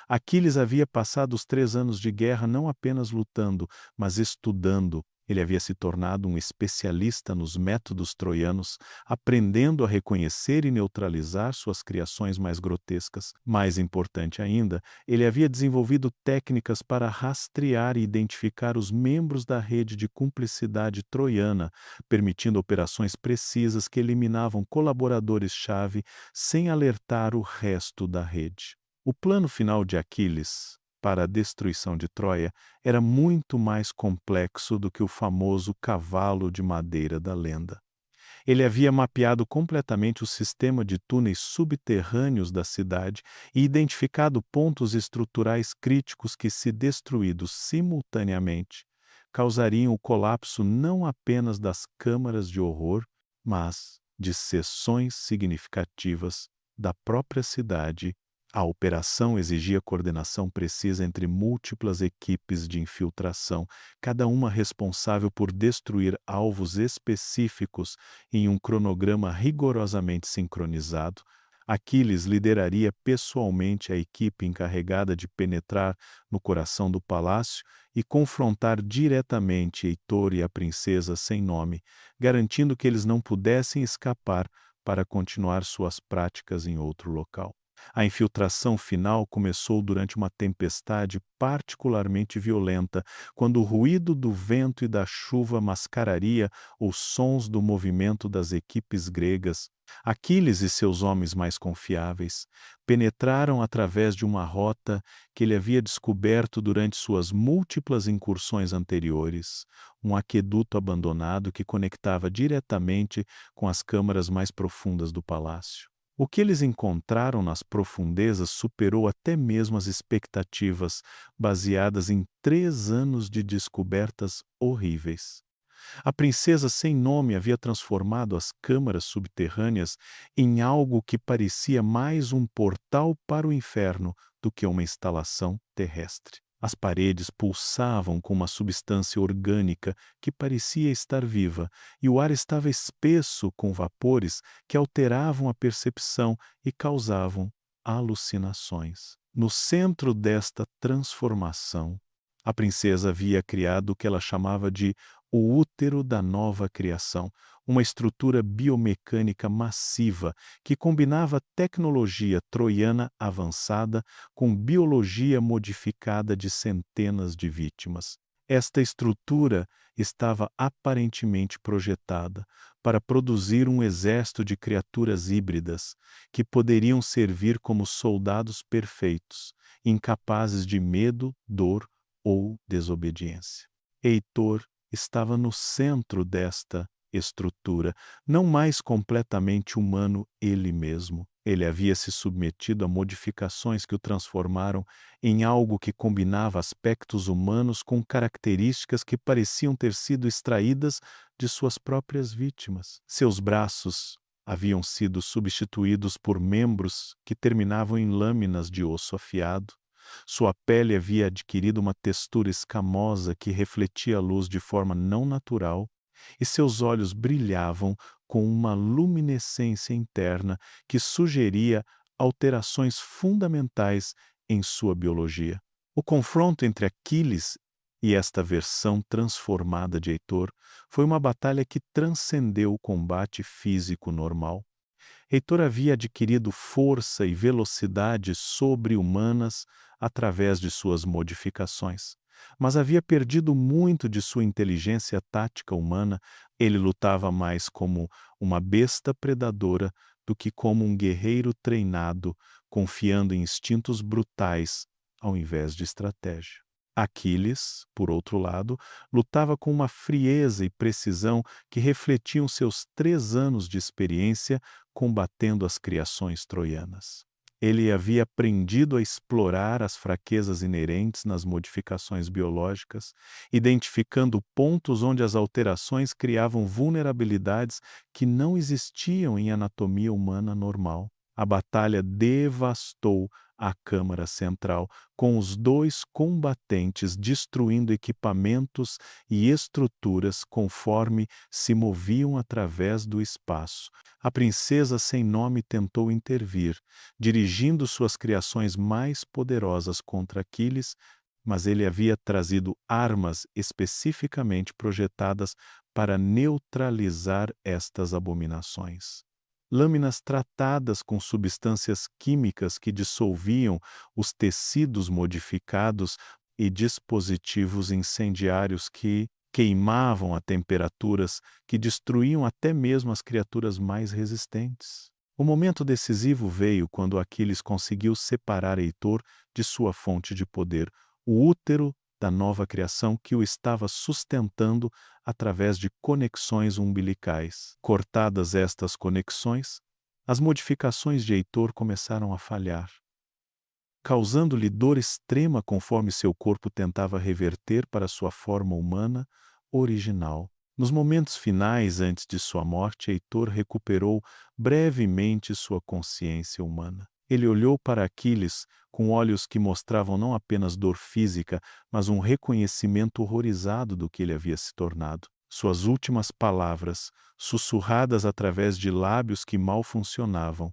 Aquiles havia passado os 3 anos de guerra não apenas lutando, mas estudando. Ele havia se tornado um especialista nos métodos troianos, aprendendo a reconhecer e neutralizar suas criações mais grotescas. Mais importante ainda, ele havia desenvolvido técnicas para rastrear e identificar os membros da rede de cumplicidade troiana, permitindo operações precisas que eliminavam colaboradores-chave sem alertar o resto da rede. O plano final de Aquiles para a destruição de Troia era muito mais complexo do que o famoso cavalo de madeira da lenda. Ele havia mapeado completamente o sistema de túneis subterrâneos da cidade e identificado pontos estruturais críticos que, se destruídos simultaneamente, causariam o colapso não apenas das câmaras de horror, mas de seções significativas da própria cidade. A operação exigia coordenação precisa entre múltiplas equipes de infiltração, cada uma responsável por destruir alvos específicos em um cronograma rigorosamente sincronizado. Aquiles lideraria pessoalmente a equipe encarregada de penetrar no coração do palácio e confrontar diretamente Heitor e a princesa sem nome, garantindo que eles não pudessem escapar para continuar suas práticas em outro local. A infiltração final começou durante uma tempestade particularmente violenta, quando o ruído do vento e da chuva mascararia os sons do movimento das equipes gregas. Aquiles e seus homens mais confiáveis penetraram através de uma rota que ele havia descoberto durante suas múltiplas incursões anteriores, um aqueduto abandonado que conectava diretamente com as câmaras mais profundas do palácio. O que eles encontraram nas profundezas superou até mesmo as expectativas, baseadas em 3 anos de descobertas horríveis. A princesa sem nome havia transformado as câmaras subterrâneas em algo que parecia mais um portal para o inferno do que uma instalação terrestre. As paredes pulsavam com uma substância orgânica que parecia estar viva, e o ar estava espesso com vapores que alteravam a percepção e causavam alucinações. No centro desta transformação, a princesa havia criado o que ela chamava de o útero da nova criação, uma estrutura biomecânica massiva que combinava tecnologia troiana avançada com biologia modificada de centenas de vítimas. Esta estrutura estava aparentemente projetada para produzir um exército de criaturas híbridas que poderiam servir como soldados perfeitos, incapazes de medo, dor ou desobediência. Heitor estava no centro desta estrutura, não mais completamente humano ele mesmo. Ele havia se submetido a modificações que o transformaram em algo que combinava aspectos humanos com características que pareciam ter sido extraídas de suas próprias vítimas. Seus braços haviam sido substituídos por membros que terminavam em lâminas de osso afiado. Sua pele havia adquirido uma textura escamosa que refletia a luz de forma não natural, e seus olhos brilhavam com uma luminescência interna que sugeria alterações fundamentais em sua biologia. O confronto entre Aquiles e esta versão transformada de Heitor foi uma batalha que transcendeu o combate físico normal. Heitor havia adquirido força e velocidade sobre-humanas através de suas modificações, mas havia perdido muito de sua inteligência tática humana. Ele lutava mais como uma besta predadora do que como um guerreiro treinado, confiando em instintos brutais ao invés de estratégia. Aquiles, por outro lado, lutava com uma frieza e precisão que refletiam seus 3 anos de experiência combatendo as criações troianas. Ele havia aprendido a explorar as fraquezas inerentes nas modificações biológicas, identificando pontos onde as alterações criavam vulnerabilidades que não existiam em anatomia humana normal. A batalha devastou a Câmara Central, com os 2 combatentes destruindo equipamentos e estruturas conforme se moviam através do espaço. A princesa sem nome tentou intervir, dirigindo suas criações mais poderosas contra Aquiles, mas ele havia trazido armas especificamente projetadas para neutralizar estas abominações. Lâminas tratadas com substâncias químicas que dissolviam os tecidos modificados e dispositivos incendiários que queimavam a temperaturas que destruíam até mesmo as criaturas mais resistentes. O momento decisivo veio quando Aquiles conseguiu separar Heitor de sua fonte de poder, o útero da nova criação que o estava sustentando através de conexões umbilicais. Cortadas estas conexões, as modificações de Heitor começaram a falhar, causando-lhe dor extrema conforme seu corpo tentava reverter para sua forma humana original. Nos momentos finais antes de sua morte, Heitor recuperou brevemente sua consciência humana. Ele olhou para Aquiles com olhos que mostravam não apenas dor física, mas um reconhecimento horrorizado do que ele havia se tornado. Suas últimas palavras, sussurradas através de lábios que mal funcionavam,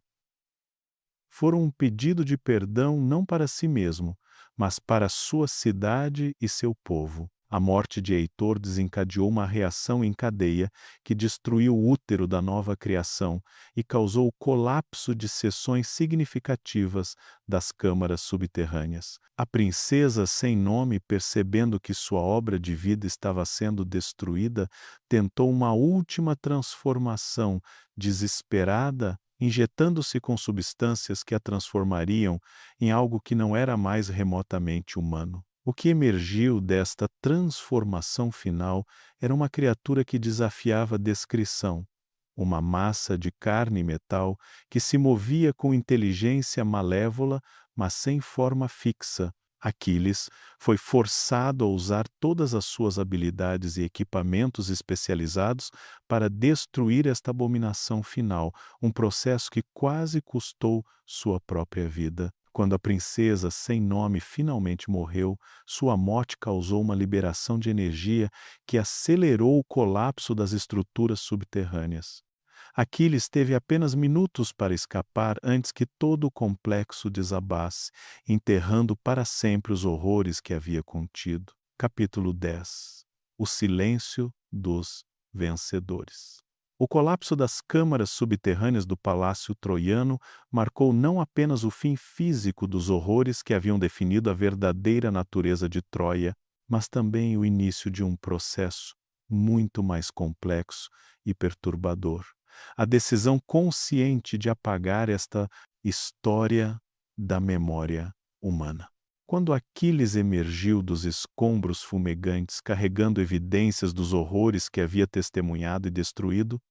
foram um pedido de perdão não para si mesmo, mas para sua cidade e seu povo. A morte de Heitor desencadeou uma reação em cadeia que destruiu o útero da nova criação e causou o colapso de seções significativas das câmaras subterrâneas. A princesa sem nome, percebendo que sua obra de vida estava sendo destruída, tentou uma última transformação desesperada, injetando-se com substâncias que a transformariam em algo que não era mais remotamente humano. O que emergiu desta transformação final era uma criatura que desafiava a descrição, uma massa de carne e metal que se movia com inteligência malévola, mas sem forma fixa. Aquiles foi forçado a usar todas as suas habilidades e equipamentos especializados para destruir esta abominação final, um processo que quase custou sua própria vida. Quando a princesa sem nome finalmente morreu, sua morte causou uma liberação de energia que acelerou o colapso das estruturas subterrâneas. Aquiles teve apenas minutos para escapar antes que todo o complexo desabasse, enterrando para sempre os horrores que havia contido. Capítulo 10. O silêncio dos vencedores. O colapso das câmaras subterrâneas do palácio troiano marcou não apenas o fim físico dos horrores que haviam definido a verdadeira natureza de Troia, mas também o início de um processo muito mais complexo e perturbador. A decisão consciente de apagar esta história da memória humana. Quando Aquiles emergiu dos escombros fumegantes, carregando evidências dos horrores que havia testemunhado e destruído,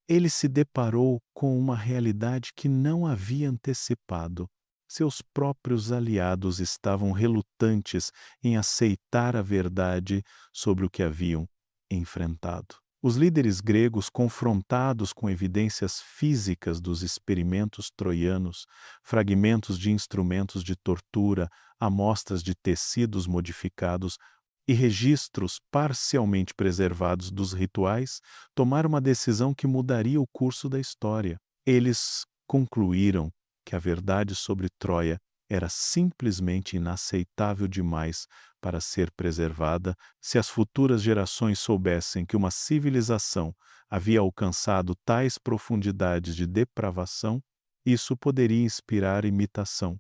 ele se deparou com uma realidade que não havia antecipado. Seus próprios aliados estavam relutantes em aceitar a verdade sobre o que haviam enfrentado. Os líderes gregos, confrontados com evidências físicas dos experimentos troianos, fragmentos de instrumentos de tortura, amostras de tecidos modificados e registros parcialmente preservados dos rituais, tomaram uma decisão que mudaria o curso da história. Eles concluíram que a verdade sobre Troia era simplesmente inaceitável demais para ser preservada. Se as futuras gerações soubessem que uma civilização havia alcançado tais profundidades de depravação, isso poderia inspirar imitação.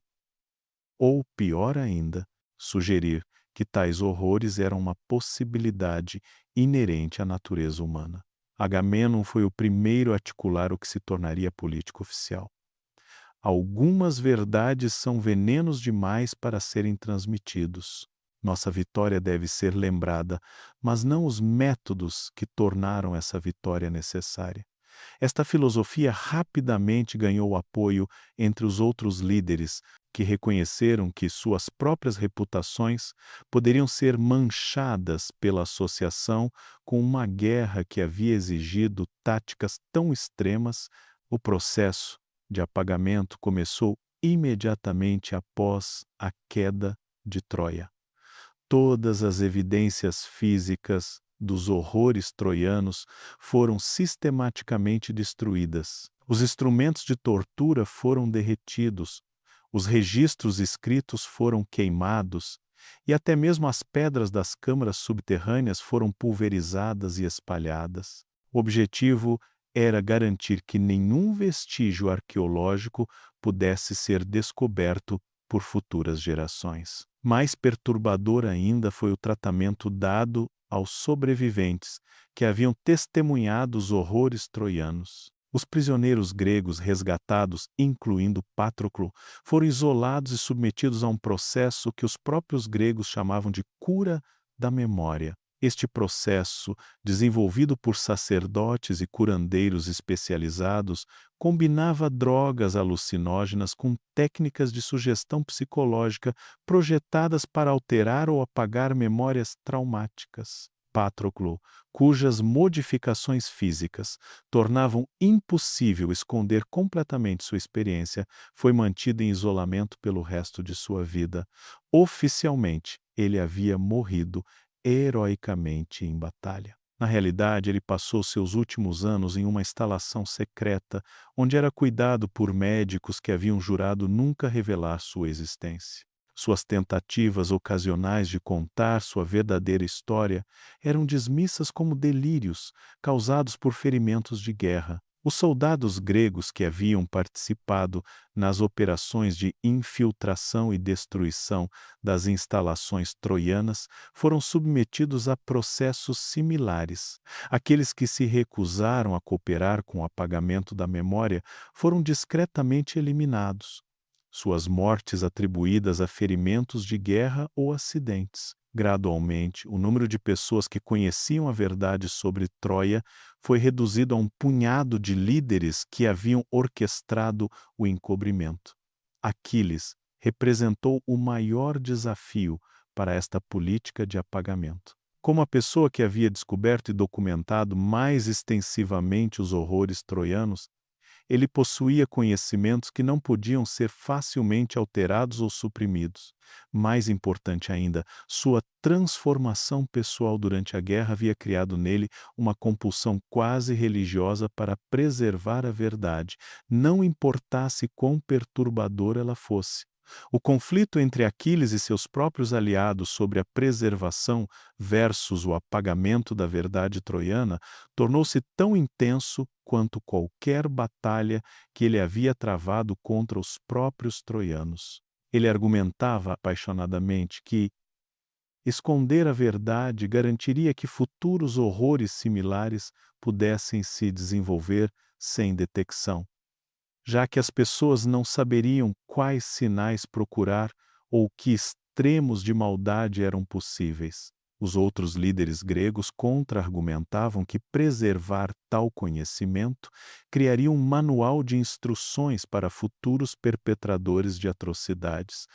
Ou, pior ainda, sugerir que tais horrores eram uma possibilidade inerente à natureza humana. Agamenon foi o primeiro a articular o que se tornaria política oficial. Algumas verdades são venenos demais para serem transmitidos. Nossa vitória deve ser lembrada, mas não os métodos que tornaram essa vitória necessária. Esta filosofia rapidamente ganhou apoio entre os outros líderes, que reconheceram que suas próprias reputações poderiam ser manchadas pela associação com uma guerra que havia exigido táticas tão extremas. O processo de apagamento começou imediatamente após a queda de Troia. Todas as evidências físicas dos horrores troianos foram sistematicamente destruídas. Os instrumentos de tortura foram derretidos, os registros escritos foram queimados e até mesmo as pedras das câmaras subterrâneas foram pulverizadas e espalhadas. O objetivo era garantir que nenhum vestígio arqueológico pudesse ser descoberto por futuras gerações. Mais perturbador ainda foi o tratamento dado aos sobreviventes que haviam testemunhado os horrores troianos. Os prisioneiros gregos resgatados, incluindo Patroclo, foram isolados e submetidos a um processo que os próprios gregos chamavam de cura da memória. Este processo, desenvolvido por sacerdotes e curandeiros especializados, combinava drogas alucinógenas com técnicas de sugestão psicológica projetadas para alterar ou apagar memórias traumáticas. Patroclo, cujas modificações físicas tornavam impossível esconder completamente sua experiência, foi mantido em isolamento pelo resto de sua vida. Oficialmente, ele havia morrido heroicamente em batalha. Na realidade, ele passou seus últimos anos em uma instalação secreta, onde era cuidado por médicos que haviam jurado nunca revelar sua existência. Suas tentativas ocasionais de contar sua verdadeira história eram dismissas como delírios causados por ferimentos de guerra. Os soldados gregos que haviam participado nas operações de infiltração e destruição das instalações troianas foram submetidos a processos similares. Aqueles que se recusaram a cooperar com o apagamento da memória foram discretamente eliminados. Suas mortes atribuídas a ferimentos de guerra ou acidentes. Gradualmente, o número de pessoas que conheciam a verdade sobre Troia foi reduzido a um punhado de líderes que haviam orquestrado o encobrimento. Aquiles representou o maior desafio para esta política de apagamento. Como a pessoa que havia descoberto e documentado mais extensivamente os horrores troianos, ele possuía conhecimentos que não podiam ser facilmente alterados ou suprimidos. Mais importante ainda, sua transformação pessoal durante a guerra havia criado nele uma compulsão quase religiosa para preservar a verdade, não importasse quão perturbadora ela fosse. O conflito entre Aquiles e seus próprios aliados sobre a preservação versus o apagamento da verdade troiana tornou-se tão intenso quanto qualquer batalha que ele havia travado contra os próprios troianos. Ele argumentava apaixonadamente que esconder a verdade garantiria que futuros horrores similares pudessem se desenvolver sem detecção. Já que as pessoas não saberiam quais sinais procurar ou que extremos de maldade eram possíveis. Os outros líderes gregos contra-argumentavam que preservar tal conhecimento criaria um manual de instruções para futuros perpetradores de atrocidades.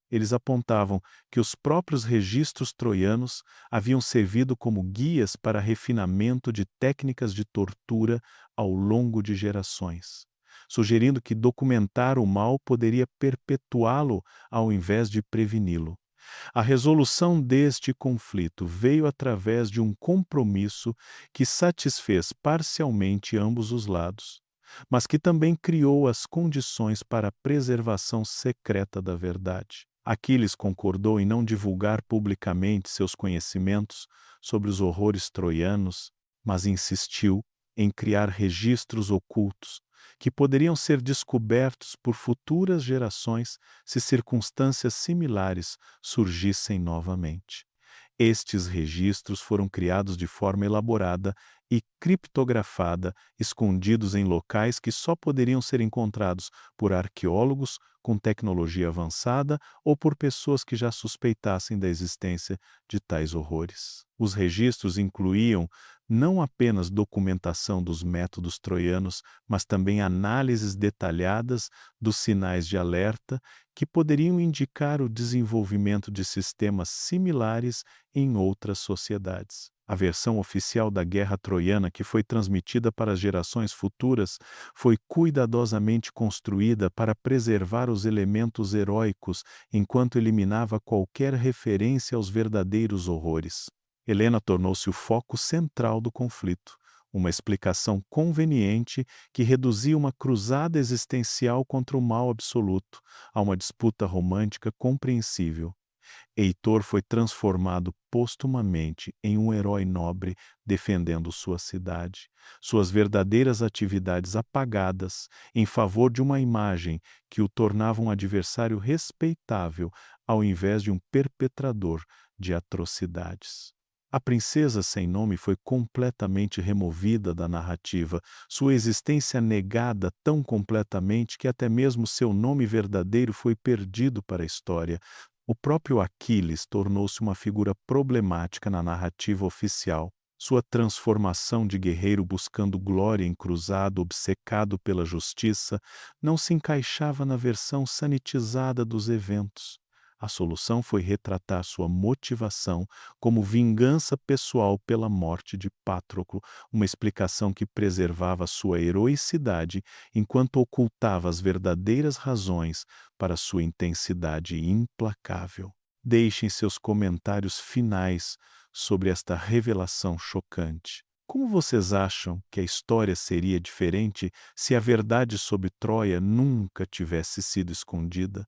Eles apontavam que os próprios registros troianos haviam servido como guias para refinamento de técnicas de tortura ao longo de gerações, sugerindo que documentar o mal poderia perpetuá-lo ao invés de preveni-lo. A resolução deste conflito veio através de um compromisso que satisfez parcialmente ambos os lados, mas que também criou as condições para a preservação secreta da verdade. Aquiles concordou em não divulgar publicamente seus conhecimentos sobre os horrores troianos, mas insistiu em criar registros ocultos que poderiam ser descobertos por futuras gerações se circunstâncias similares surgissem novamente. Estes registros foram criados de forma elaborada e criptografada, escondidos em locais que só poderiam ser encontrados por arqueólogos com tecnologia avançada ou por pessoas que já suspeitassem da existência de tais horrores. Os registros incluíam não apenas documentação dos métodos troianos, mas também análises detalhadas dos sinais de alerta que poderiam indicar o desenvolvimento de sistemas similares em outras sociedades. A versão oficial da Guerra Troiana, que foi transmitida para as gerações futuras, foi cuidadosamente construída para preservar os elementos heróicos enquanto eliminava qualquer referência aos verdadeiros horrores. Helena tornou-se o foco central do conflito, uma explicação conveniente que reduzia uma cruzada existencial contra o mal absoluto a uma disputa romântica compreensível. Heitor foi transformado postumamente em um herói nobre defendendo sua cidade, suas verdadeiras atividades apagadas em favor de uma imagem que o tornava um adversário respeitável ao invés de um perpetrador de atrocidades. A princesa sem nome foi completamente removida da narrativa, sua existência negada tão completamente que até mesmo seu nome verdadeiro foi perdido para a história. O próprio Aquiles tornou-se uma figura problemática na narrativa oficial. Sua transformação de guerreiro buscando glória em cruzado, obcecado pela justiça, não se encaixava na versão sanitizada dos eventos. A solução foi retratar sua motivação como vingança pessoal pela morte de Patroclo, uma explicação que preservava sua heroicidade enquanto ocultava as verdadeiras razões para sua intensidade implacável. Deixem seus comentários finais sobre esta revelação chocante. Como vocês acham que a história seria diferente se a verdade sobre Troia nunca tivesse sido escondida?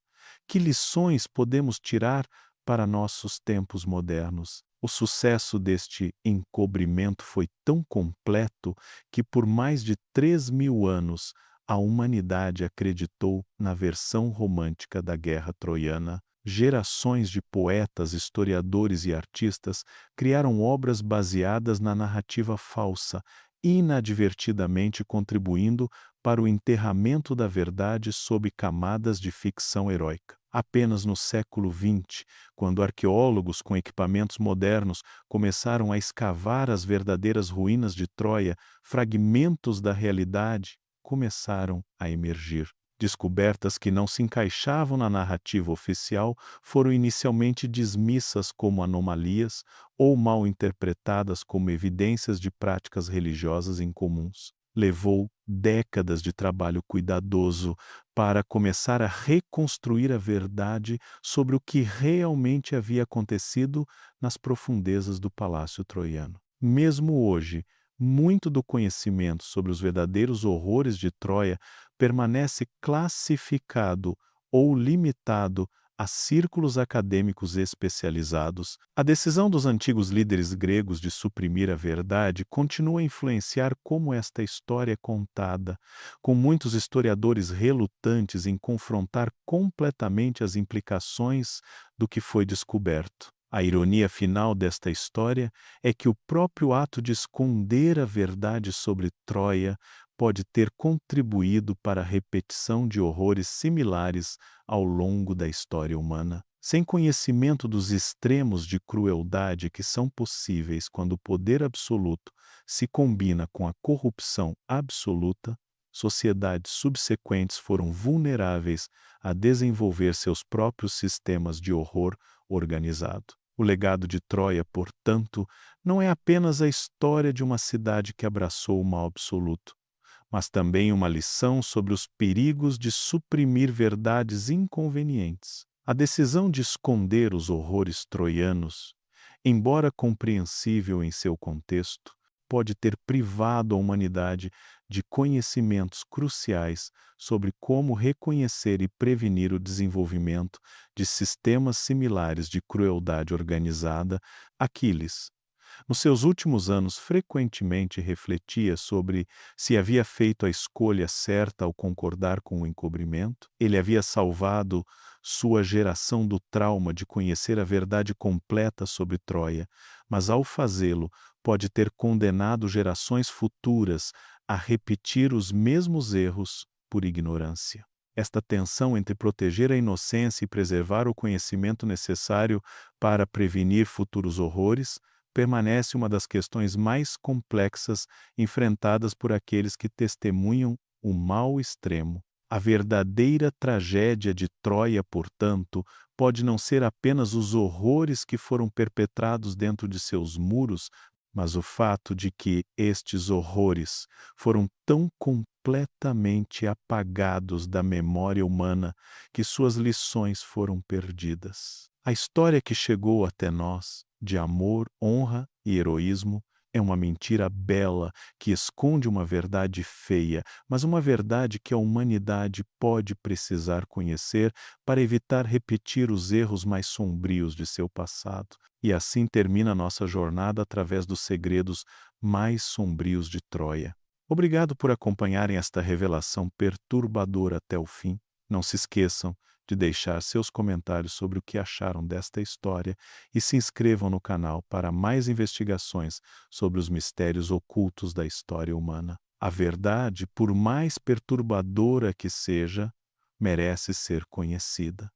Que lições podemos tirar para nossos tempos modernos? O sucesso deste encobrimento foi tão completo que por mais de 3.000 anos a humanidade acreditou na versão romântica da Guerra Troiana. Gerações de poetas, historiadores e artistas criaram obras baseadas na narrativa falsa, inadvertidamente contribuindo para o enterramento da verdade sob camadas de ficção heróica. Apenas no século XX, quando arqueólogos com equipamentos modernos começaram a escavar as verdadeiras ruínas de Troia, fragmentos da realidade começaram a emergir. Descobertas que não se encaixavam na narrativa oficial foram inicialmente dismissas como anomalias ou mal interpretadas como evidências de práticas religiosas incomuns. Levou décadas de trabalho cuidadoso para começar a reconstruir a verdade sobre o que realmente havia acontecido nas profundezas do Palácio Troiano. Mesmo hoje, muito do conhecimento sobre os verdadeiros horrores de Troia permanece classificado ou limitado a círculos acadêmicos especializados. A decisão dos antigos líderes gregos de suprimir a verdade continua a influenciar como esta história é contada, com muitos historiadores relutantes em confrontar completamente as implicações do que foi descoberto. A ironia final desta história é que o próprio ato de esconder a verdade sobre Troia pode ter contribuído para a repetição de horrores similares ao longo da história humana. Sem conhecimento dos extremos de crueldade que são possíveis quando o poder absoluto se combina com a corrupção absoluta, sociedades subsequentes foram vulneráveis a desenvolver seus próprios sistemas de horror organizado. O legado de Troia, portanto, não é apenas a história de uma cidade que abraçou o mal absoluto, mas também uma lição sobre os perigos de suprimir verdades inconvenientes. A decisão de esconder os horrores troianos, embora compreensível em seu contexto, pode ter privado a humanidade de conhecimentos cruciais sobre como reconhecer e prevenir o desenvolvimento de sistemas similares de crueldade organizada. Aquiles, nos seus últimos anos, frequentemente refletia sobre se havia feito a escolha certa ao concordar com o encobrimento. Ele havia salvado sua geração do trauma de conhecer a verdade completa sobre Troia, mas ao fazê-lo, pode ter condenado gerações futuras a repetir os mesmos erros por ignorância. Esta tensão entre proteger a inocência e preservar o conhecimento necessário para prevenir futuros horrores permanece uma das questões mais complexas enfrentadas por aqueles que testemunham o mal extremo. A verdadeira tragédia de Troia, portanto, pode não ser apenas os horrores que foram perpetrados dentro de seus muros, mas o fato de que estes horrores foram tão completamente apagados da memória humana que suas lições foram perdidas. A história que chegou até nós, de amor, honra e heroísmo, é uma mentira bela que esconde uma verdade feia, mas uma verdade que a humanidade pode precisar conhecer para evitar repetir os erros mais sombrios de seu passado. E assim termina nossa jornada através dos segredos mais sombrios de Troia. Obrigado por acompanharem esta revelação perturbadora até o fim. Não se esqueçam de deixar seus comentários sobre o que acharam desta história e se inscrevam no canal para mais investigações sobre os mistérios ocultos da história humana. A verdade, por mais perturbadora que seja, merece ser conhecida.